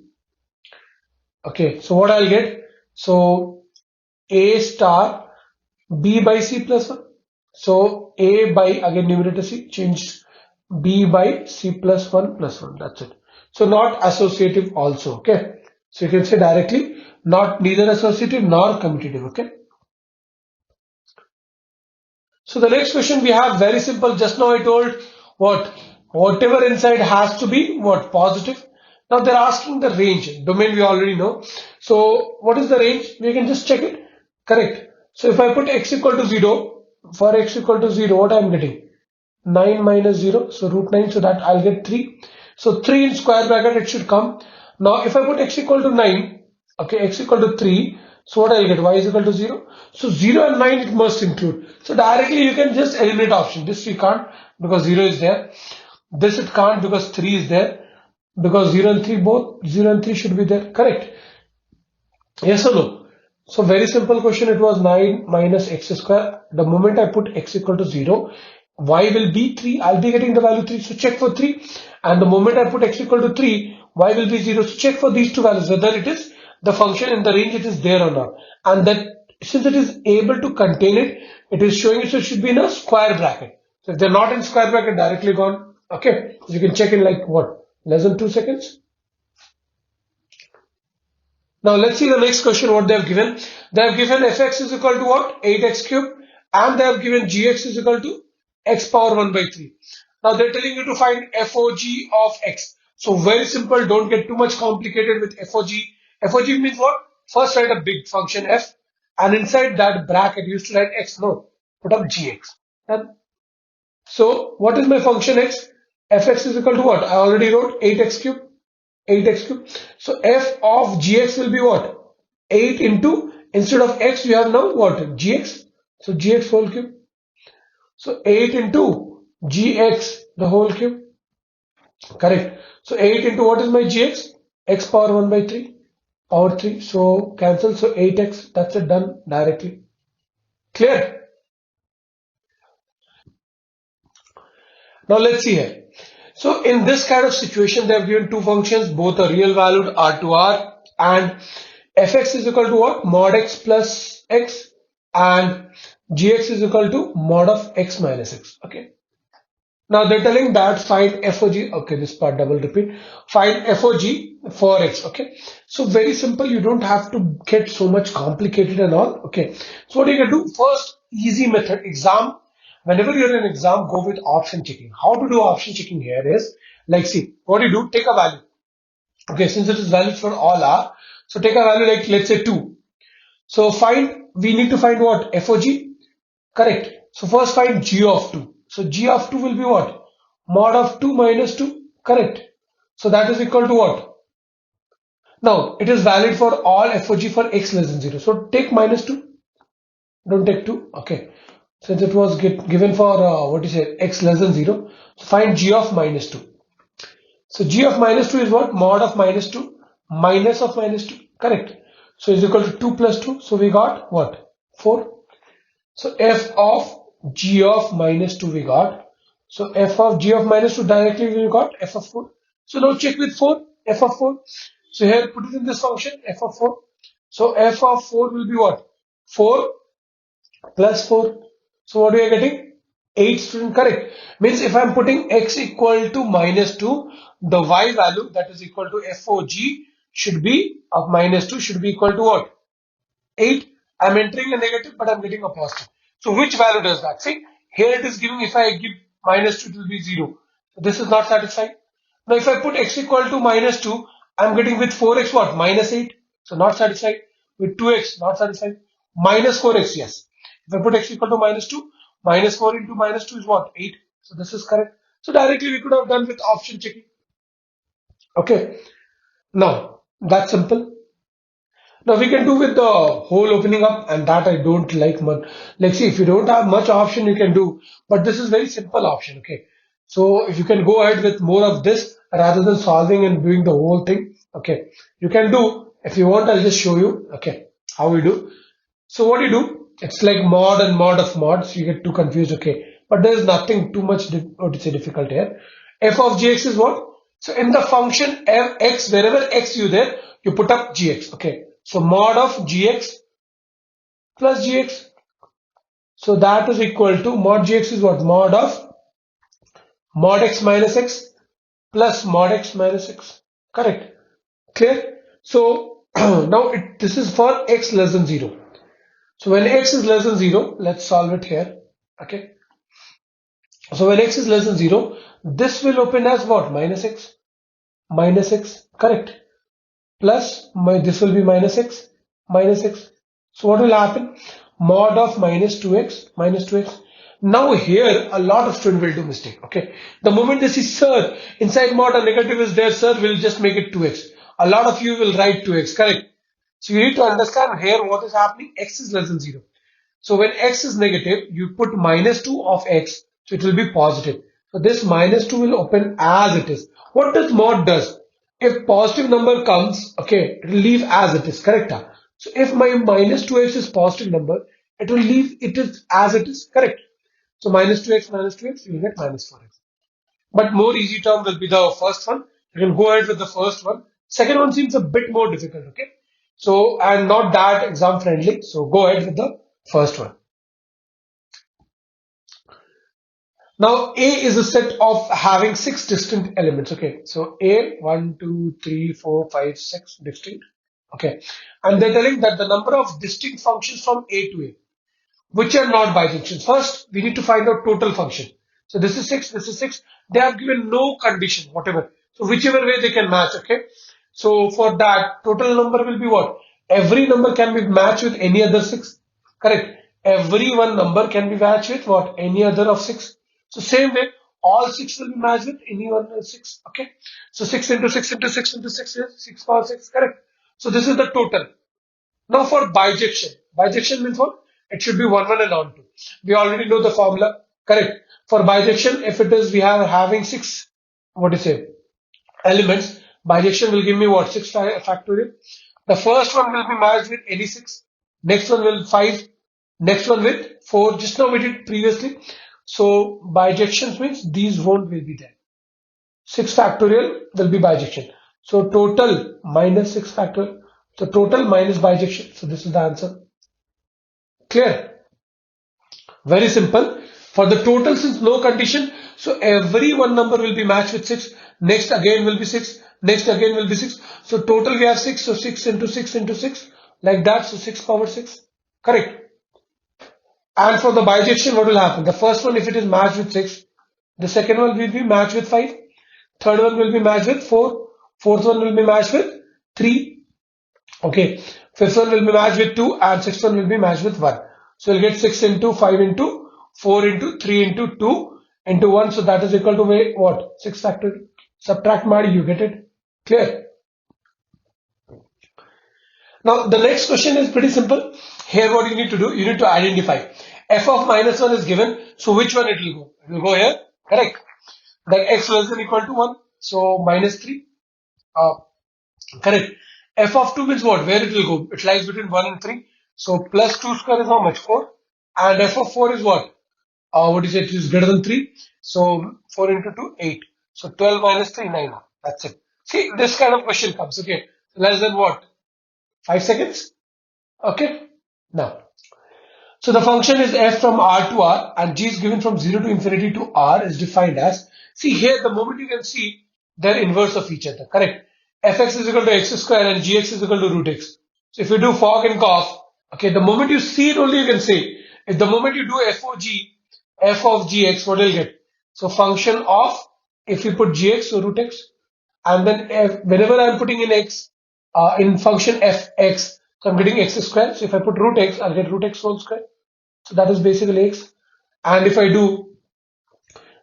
okay, so what I'll get? So A star B by C plus 1. So A by, again numerator C, change B by C plus 1 plus 1. That's it. So not associative also. Okay. So you can say directly, not neither associative nor commutative. Okay. So the next question we have, very simple. Just now I told what? Whatever inside has to be what? Positive. Now they're asking the range. Domain we already know. So what is the range? We can just check it. Correct. So if I put x equal to 0, for x equal to 0, what I am getting? 9 minus 0, so root 9, so that I'll get 3. So 3 in square bracket it should come. Now if I put x equal to 9, okay, x equal to 3, so what I'll get? Y is equal to 0. So 0 and 9 it must include. So directly you can just eliminate option. This we can't because 0 is there. This it can't because 3 is there. Because 0 and 3 both, 0 and 3 should be there. Correct? Yes or no? So very simple question. It was 9 minus x square. The moment I put x equal to 0, y will be 3. I'll be getting the value 3. So check for 3. And the moment I put x equal to 3, y will be 0. So check for these two values, whether it is the function in the range it is there or not. And that since it is able to contain it, it is showing it, so it should be in a square bracket. So if they're not in square bracket, directly gone. Okay. So you can check in like what? Less than 2 seconds. Now let's see the next question, what they have given. They have given fx is equal to what? 8x cube, and they have given gx is equal to x power 1 by 3. Now they're telling you to find FOG of x. So very simple, don't get too much complicated with FOG. FOG means what? First write a big function f, and inside that bracket you used to write x. No, put up gx. And so what is my function x? Fx is equal to what? I already wrote 8x cube. 8x cube. So f of gx will be what? 8 into, instead of x you have now what? Gx. So gx whole cube. So 8 into gx the whole cube. Correct. So 8 into what is my gx? X power 1 by 3. Power 3. So cancel. So 8x. That's it, done directly. Clear? Now let's see here. So in this kind of situation, they have given two functions, both are real valued r to r, and fx is equal to what? Mod x plus x, and gx is equal to mod of x minus x. Okay. Now they're telling that find FOG. Okay, this part double repeat. Find FOG for x. Okay. So very simple. You don't have to get so much complicated and all. Okay. So what you can do? First, easy method. Exam. Whenever you're in an exam, go with option checking. How to do option checking here is, like, see, what do you do? Take a value. Okay, since it is valid for all r, so take a value like, let's say 2. So we need to find what? FOG. Correct. So first find g of 2. So g of 2 will be what? Mod of 2 minus 2. Correct. So that is equal to what? Now, it is valid for all FOG for x less than 0. So take minus 2. Don't take 2. Okay. Since it was given for x less than 0, so find g of minus 2. So g of minus 2 is what? Mod of minus 2 minus of minus 2, correct? So is equal to 2 plus 2, so we got what? 4. So f of g of minus 2 we got. So f of g of minus 2 directly we got f of 4. So now check with 4, f of 4. So here put it in this function, f of 4. So f of 4 will be what? 4 plus 4. So what we are getting? 8, student, correct. Means if I am putting x equal to minus 2, the y value that is equal to FOG should be of minus 2 should be equal to what? 8. I'm entering a negative, but I'm getting a positive. So which value does that? See, here it is giving, if I give minus 2, it will be 0. So this is not satisfied. Now if I put x equal to minus 2, I'm getting with 4x what? Minus 8. So not satisfied. With 2x, not satisfied. Minus 4x, yes. If I put x equal to minus 2, minus 4 into minus 2 is what? 8. So this is correct. So directly we could have done with option checking. Okay. Now, that's simple. Now we can do with the whole opening up, and that I don't like much. Like, see, if you don't have much option, you can do, but this is very simple option. Okay. So if you can go ahead with more of this rather than solving and doing the whole thing, okay, you can do. If you want, I'll just show you, okay, how we do. So what you do, it's like mod and mod of mods. You get too confused, okay. But there's nothing too much difficult here. F of gx is what? So in the function f x, wherever x you there, you put up gx, okay. So mod of gx plus gx. So that is equal to mod gx is what? Mod of mod x minus x plus mod x minus x. Correct. Clear? So now this is for x less than 0. So when x is less than 0, let's solve it here. Okay. So when x is less than 0, this will open as what? Minus x. Minus x. Correct. Plus, this will be minus x. Minus x. So what will happen? Mod of minus 2x. Minus 2x. Now here, a lot of students will do mistake. Okay. The moment they see, sir, inside mod a negative is there, sir, we'll just make it 2x. A lot of you will write 2x. Correct. So you need to understand here what is happening. X is less than 0. So when x is negative, you put minus 2 of x, so it will be positive. So this minus 2 will open as it is. What does mod does? If positive number comes, okay, it will leave as it is, correct? So if my minus 2x is positive number, it will leave it is as it is, correct? So minus 2x, you will get minus 4x. But more easy term will be the first one. You can go ahead with the first one. Second one seems a bit more difficult, okay? So, and not that exam friendly. So go ahead with the first one. Now, A is a set of having 6 distinct elements. Okay, so A, 1, 2, 3, 4, 5, 6 distinct. Okay, and they're telling that the number of distinct functions from A to A, which are not bijections. First, we need to find out total function. So this is 6, this is 6. They have given no condition, whatever. So whichever way they can match. Okay, so for that, total number will be what? Every number can be matched with any other 6. Correct. Every one number can be matched with what? Any other of 6. So same way, all 6 will be matched with any one of 6. Okay. So 6 into 6 into 6 into 6 is 6 power 6. Correct. So this is the total. Now for bijection. Bijection means what? It should be 1, 1 and on 2. We already know the formula. Correct. For bijection, if it is we have having 6, what do you say? Elements, bijection will give me what? 6 factorial. The first one will be matched with any 6. Next one will 5. Next one with 4. Just now we did previously. So bijection means these won't will be there. 6 factorial will be bijection. So total minus 6 factorial. So total minus bijection. So this is the answer. Clear? Very simple. For the total, since no condition, so every one number will be matched with 6. Next again will be 6. Next again will be 6. So total we have 6. So 6 into 6 into 6. Like that. So 6 power 6. Correct. And for the bijection, what will happen? The first one, if it is matched with 6. The second one will be matched with 5. Third one will be matched with 4. Fourth one will be matched with 3. Okay. Fifth one will be matched with 2. And sixth one will be matched with 1. So you'll get 6 into 5 into 4 into 3 into 2 into 1. So that is equal to what? 6 factorial. Subtract madi, you get it. Clear? Now the next question is pretty simple. Here what you need to do, you need to identify. F of minus 1 is given. So which one it will go? It will go here. Correct. Like x less than equal to 1. So minus 3. Correct. F of 2 means what? Where it will go? It lies between 1 and 3. So plus 2 square is how much? 4. And F of 4 is what? What is it? It is greater than 3. So 4 into 2, 8. So 12 minus 3, 9. That's it. See, this kind of question comes. Okay. Less than what? 5 seconds? Okay. Now, so the function is f from r to r and g is given from 0 to infinity to r is defined as, see here the moment you can see they're inverse of each other, correct? Fx is equal to x square and gx is equal to root x. So if you do fog and cough, okay, the moment you see it only you can say. If the moment you do fog, f of gx, what will you get? So function of, if you put gx, so root x, and then whenever I'm putting in x, in function fx, so I'm getting x square. So if I put root x, I'll get root x whole square. So that is basically x. And if I do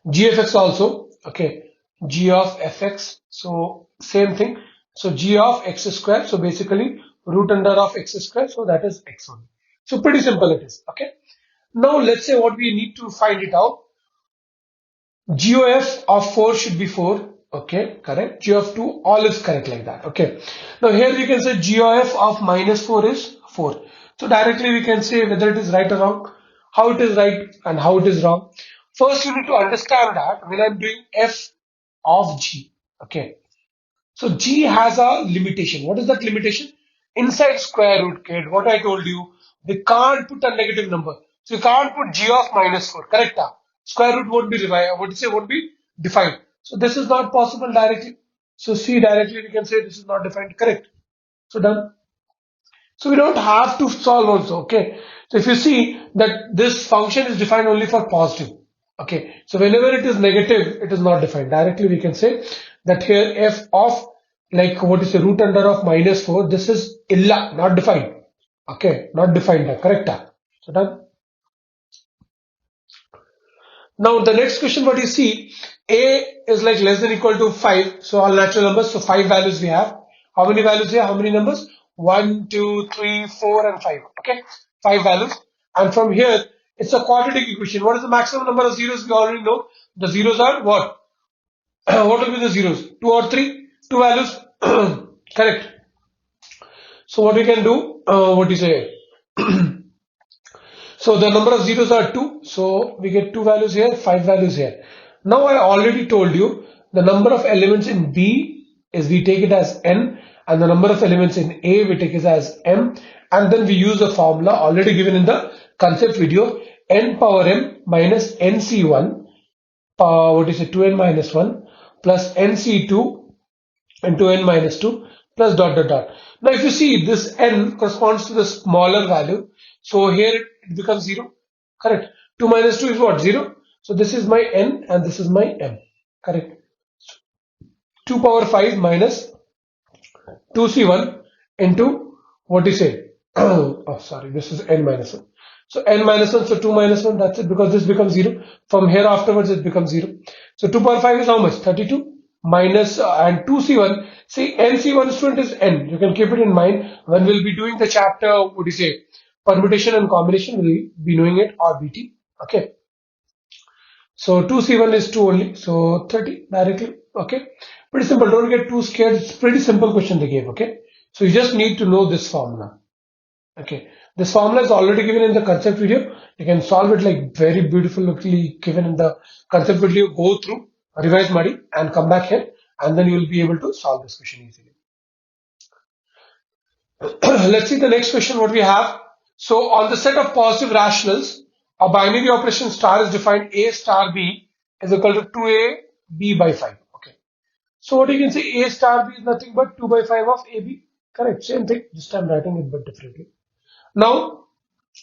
g of x also, okay, g of fx, so same thing. So g of x square, so basically root under of x square, so that is x only. So pretty simple it is, okay. Now let's say what we need to find it out. GOF of 4 should be 4. Okay, correct. G of 2, all is correct like that. Okay. Now here we can say GOF of minus 4 is 4. So directly we can say whether it is right or wrong, how it is right and how it is wrong. First you need to understand that when I'm doing F of G, okay, so G has a limitation. What is that limitation? Inside square root, kid, what I told you, we can't put a negative number. So you can't put G of minus 4, correct? Square root won't be won't be defined. So this is not possible directly. So C directly we can say this is not defined, correct? So done. So we don't have to solve also, okay? So if you see that this function is defined only for positive, okay? So whenever it is negative, it is not defined. Directly we can say that here f of, like what is the root under of minus 4, this is illa, not defined, okay? Not defined, correct? So done. Now the next question what you see, a is like less than equal to 5. So all natural numbers, so 5 values we have. How many values here? How many numbers? 1, 2, 3, 4 and 5. Okay, 5 values. And from here, it's a quadratic equation. What is the maximum number of zeros? We already know. The zeros are what? What will be the zeros? 2 or 3? 2 values. Correct. So what we can do, what do you say? So the number of zeros are 2. So we get 2 values here, 5 values here. Now I already told you the number of elements in B is we take it as n, and the number of elements in A we take it as m, and then we use a formula already given in the concept video, n power m minus nc1, what is it, 2n minus 1 plus nc2 into n minus 2 plus dot dot dot. Now if you see this n corresponds to the smaller value, so here it becomes 0, correct? 2 minus 2 is what? 0. So this is my n and this is my m, correct? 2 power 5 minus 2c1 into what you say? Oh, sorry, this is n minus 1. So n minus 1, so 2 minus 1, that's it, because this becomes 0. From here afterwards it becomes 0. So 2 power 5 is how much? 32 minus and 2c1. See, nc1 student is n. You can keep it in mind when we'll be doing the chapter, what do you say? Permutation and combination, we'll be knowing it, RBT. Okay. So 2c1 is 2 only. So 30 directly. Okay. Pretty simple. Don't get too scared. It's pretty simple question they gave. Okay. So you just need to know this formula. Okay. This formula is already given in the concept video. You can solve it like very beautifully given in the concept video. Go through, revise Muddy and come back here, and then you will be able to solve this question easily. Let's see the next question what we have. So on the set of positive rationals, a binary operation star is defined A star B is equal to 2A B by 5. Okay. So what you can say, A star B is nothing but 2 by 5 of AB. Correct. Same thing. Just I'm writing it but differently. Now,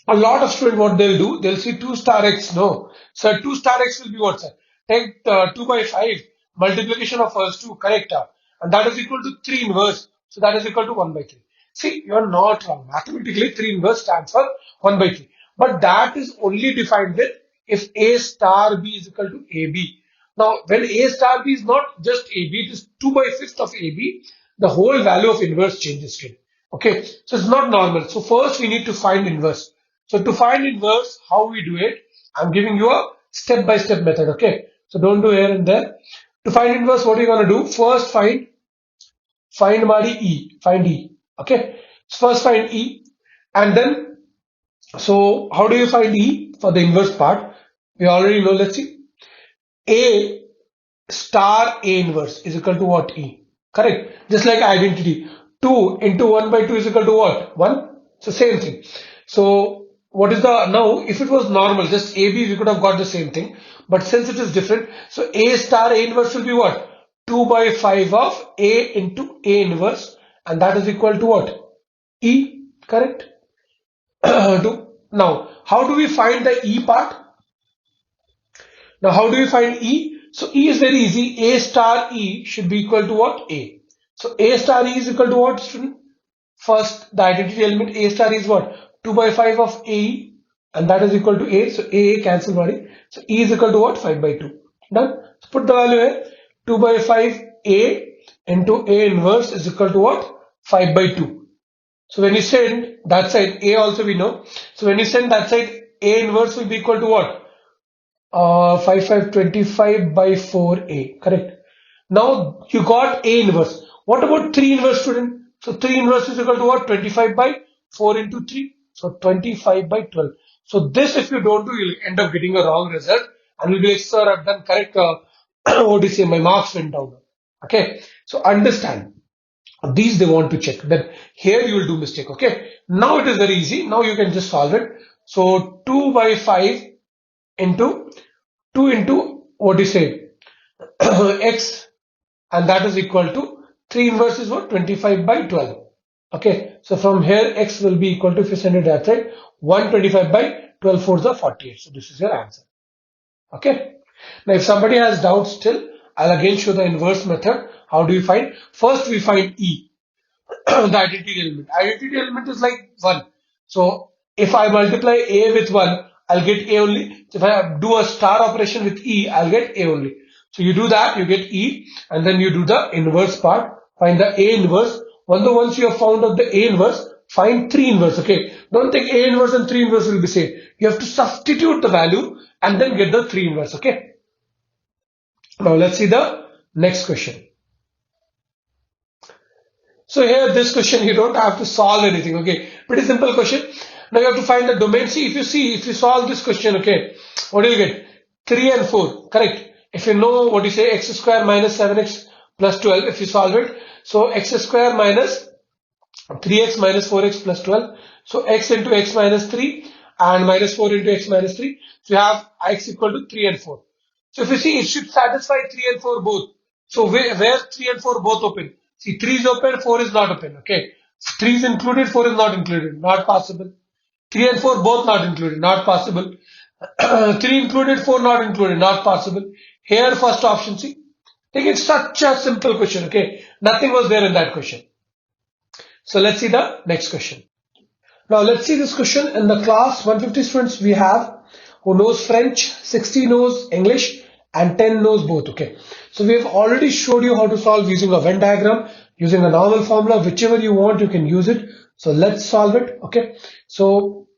a lot of students, what they'll do, they'll see 2 star x. No. So 2 star x will be what, sir? Take 2 by 5, multiplication of first 2, correct? And that is equal to 3 inverse. So that is equal to 1 by 3. See, you're not wrong. Mathematically, 3 inverse stands for 1 by 3. But that is only defined with if A star B is equal to AB. Now, when A star B is not just AB, it is 2 by 5th of AB, the whole value of inverse changes, kid. Okay, so it's not normal. So first we need to find inverse. So to find inverse, how we do it, I'm giving you a step-by-step method, okay? So don't do here and there. To find inverse, what are you going to do? First find find E. Find E. Okay. So first find E, and then, so how do you find E for the inverse part? We already know. Let's see. A star A inverse is equal to what? E. Correct. Just like identity. 2 into 1 by 2 is equal to what? 1. So same thing. So what is the, now if it was normal, just AB, we could have got the same thing. But since it is different, so A star A inverse will be what? 2 by 5 of A into A inverse, and that is equal to what? E. Correct. Now, how do we find the E part? Now, how do we find E? So E is very easy. A star E should be equal to what? A. So A star E is equal to what, student? First, the identity element A star is what? 2 by 5 of AE, and that is equal to A. So A cancel body. So E is equal to what? 5 by 2. Done. So put the value here. 2 by 5 A into A inverse is equal to what? 5 by 2. So when you send that side, A also we know. So when you send that side, A inverse will be equal to what? 25 by 4A. Correct. Now you got A inverse. What about 3 inverse, student? So 3 inverse is equal to what? 25 by 4 into 3. So 25 by 12. So this, if you don't do, you'll end up getting a wrong result, and you'll be like, sir, I've done correct. What do you say? My marks went down. Okay. So understand. These they want to check. Then here you will do mistake. Okay. Now it is very easy. Now you can just solve it. So 2 by 5 into 2 into what do you say? X, and that is equal to 3 inverse is what? 25 by 12. Okay, so from here X will be equal to, if you send it that side, 125 by 12 fours are 48. So this is your answer. Okay. Now if somebody has doubts still, I'll again show the inverse method. How do we find? First we find E, the identity element. Identity element is like 1. So if I multiply A with 1, I'll get A only. So if I do a star operation with E, I'll get A only. So you do that, you get E, and then you do the inverse part. Find the A inverse. Once you have found out the A inverse, find 3 inverse. Okay. Don't think A inverse and 3 inverse will be same. You have to substitute the value and then get the 3 inverse. Okay. Now let's see the next question. So here, this question, you don't have to solve anything. Okay. Pretty simple question. Now you have to find the domain. See, if you solve this question, okay, what do you get? 3 and 4. Correct. If you know what you say, x square minus 7x plus 12, if you solve it, so x square minus 3x minus 4x plus 12. So x into x minus 3 and minus 4 into x minus 3. So you have x equal to 3 and 4. So if you see, it should satisfy 3 and 4 both. So where 3 and 4 both open? See, 3 is open, 4 is not open. Okay. 3 is included, 4 is not included. Not possible. 3 and 4 both not included. Not possible. 3 included, 4 not included. Not possible. Here, first option, see. It's such a simple question, okay. Nothing was there in that question. So let's see the next question. Now let's see this question. In the class, 150 students we have who knows French, 60 knows English, and 10 knows both, okay. So we have already showed you how to solve using a Venn diagram, using a normal formula, whichever you want, you can use it. So let's solve it, okay. So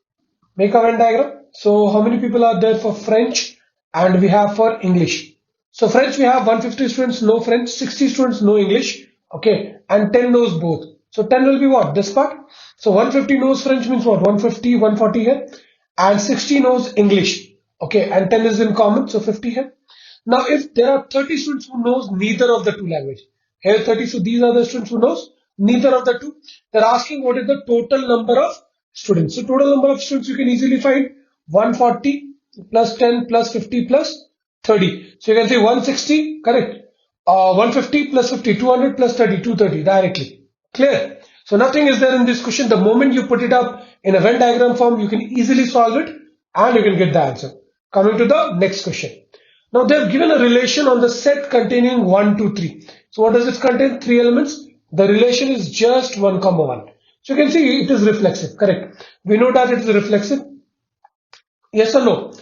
make a Venn diagram. So how many people are there for French, and we have for English? So French, we have 150 students know French, 60 students know English, okay, and 10 knows both. So 10 will be what? This part. So 150 knows French means what? 150, 140 here, and 60 knows English, okay, and 10 is in common, so 50 here. Now if there are 30 students who knows neither of the two language, here 30, so these are the students who knows neither of the two. They're asking what is the total number of students. So total number of students you can easily find 140 plus 10 plus 50 plus 30. So you can say 160, correct. 150 plus 50, 200 plus 30, 230 directly. Clear? So nothing is there in this question. The moment you put it up in a Venn diagram form, you can easily solve it and you can get the answer. Coming to the next question. Now they have given a relation on the set containing 1, 2, 3. So what does it contain? 3 elements. The relation is just 1, 1. So you can see it is reflexive, correct. We know that it is reflexive. Yes or no?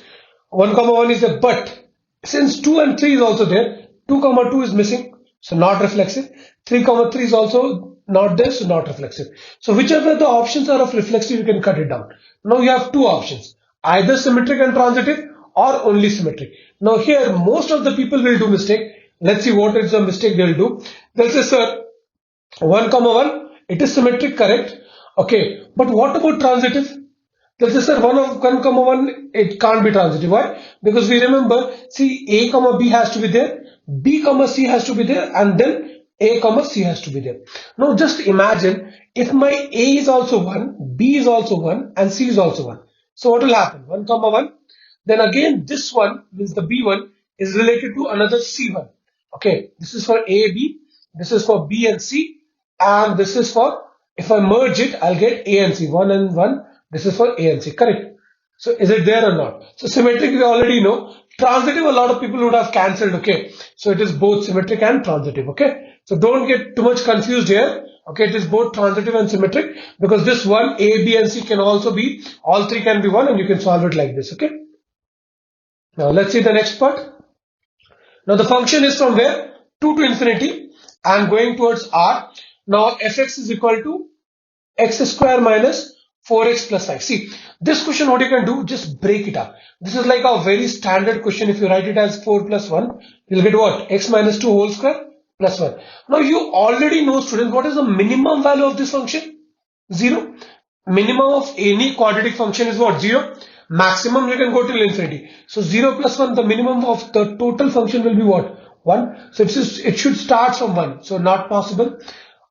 1, 1 is there, but since 2 and 3 is also there, 2, 2 is missing, so not reflexive. 3, 3 is also not there, so not reflexive. So whichever the options are of reflexive, you can cut it down. Now you have two options, either symmetric and transitive or only symmetric. Now here, most of the people will do mistake. Let's see what is the mistake they'll do. They'll say, sir, 1 comma 1, it is symmetric, correct? Okay, but what about transitive? Let's just say 1 comma 1, it can't be transitive. Why? Because we remember, see, A comma B has to be there, B comma C has to be there, and then A comma C has to be there. Now just imagine if my A is also 1, B is also 1, and C is also 1. So what will happen? 1 comma 1. Then again, this one, means the B1, is related to another C1. Okay, this is for A, B, this is for B and C, and this is for, if I merge it, I'll get A and C, 1 and 1. This is for A and C, correct? So is it there or not? So symmetric we already know. Transitive, a lot of people would have cancelled, okay? So it is both symmetric and transitive, okay? So don't get too much confused here. Okay, it is both transitive and symmetric, because this one, A, B and C can also be, all three can be 1, and you can solve it like this, okay? Now let's see the next part. Now the function is from where? 2 to infinity and going towards R. Now fx is equal to x square minus 4x plus 5. See, this question, what you can do, just break it up. This is like a very standard question. If you write it as 4 plus 1, you'll get what? X minus 2 whole square plus 1. Now you already know, students, what is the minimum value of this function? 0. Minimum of any quadratic function is what? 0. Maximum you can go till infinity. So 0 plus 1, the minimum of the total function will be what? 1. So it should start from 1. So not possible.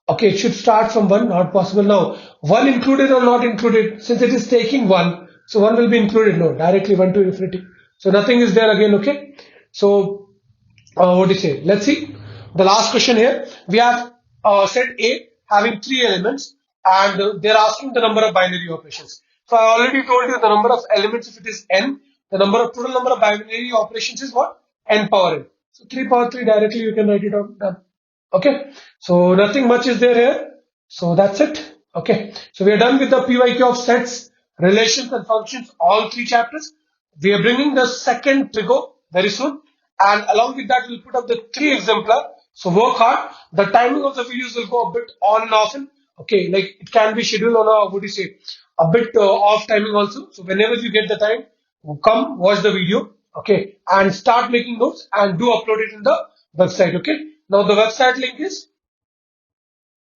Okay, it should start from 1, not possible. Now, 1 included or not included? Since it is taking 1, so 1 will be included. No, directly 1 to infinity. So nothing is there again, okay? So, what do you say? Let's see. The last question here. We have set A having 3 elements, and they're asking the number of binary operations. So I already told you the number of elements, if it is n, the total number of binary operations is what? N power n. So 3 power 3 directly you can write it out. Done. Okay, so nothing much is there here. So that's it. Okay, so we are done with the PYQ of sets, relations and functions, all 3 chapters. We are bringing the second trigo very soon, and along with that we'll put up the 3 exemplar. So work hard. The timing of the videos will go a bit on and often. Okay, like it can be scheduled on a, what do you say, a bit off timing also. So whenever you get the time, come watch the video. Okay, and start making notes and do upload it in the website. Okay, now the website link is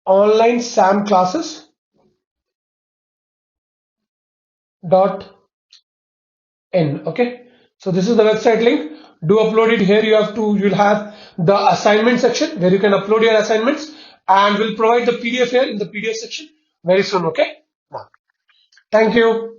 onlinesamclasses.in. Okay, so this is the website link. Do upload it here. You'll have the assignment section where you can upload your assignments, and we'll provide the PDF here in the PDF section very soon. Okay, thank you.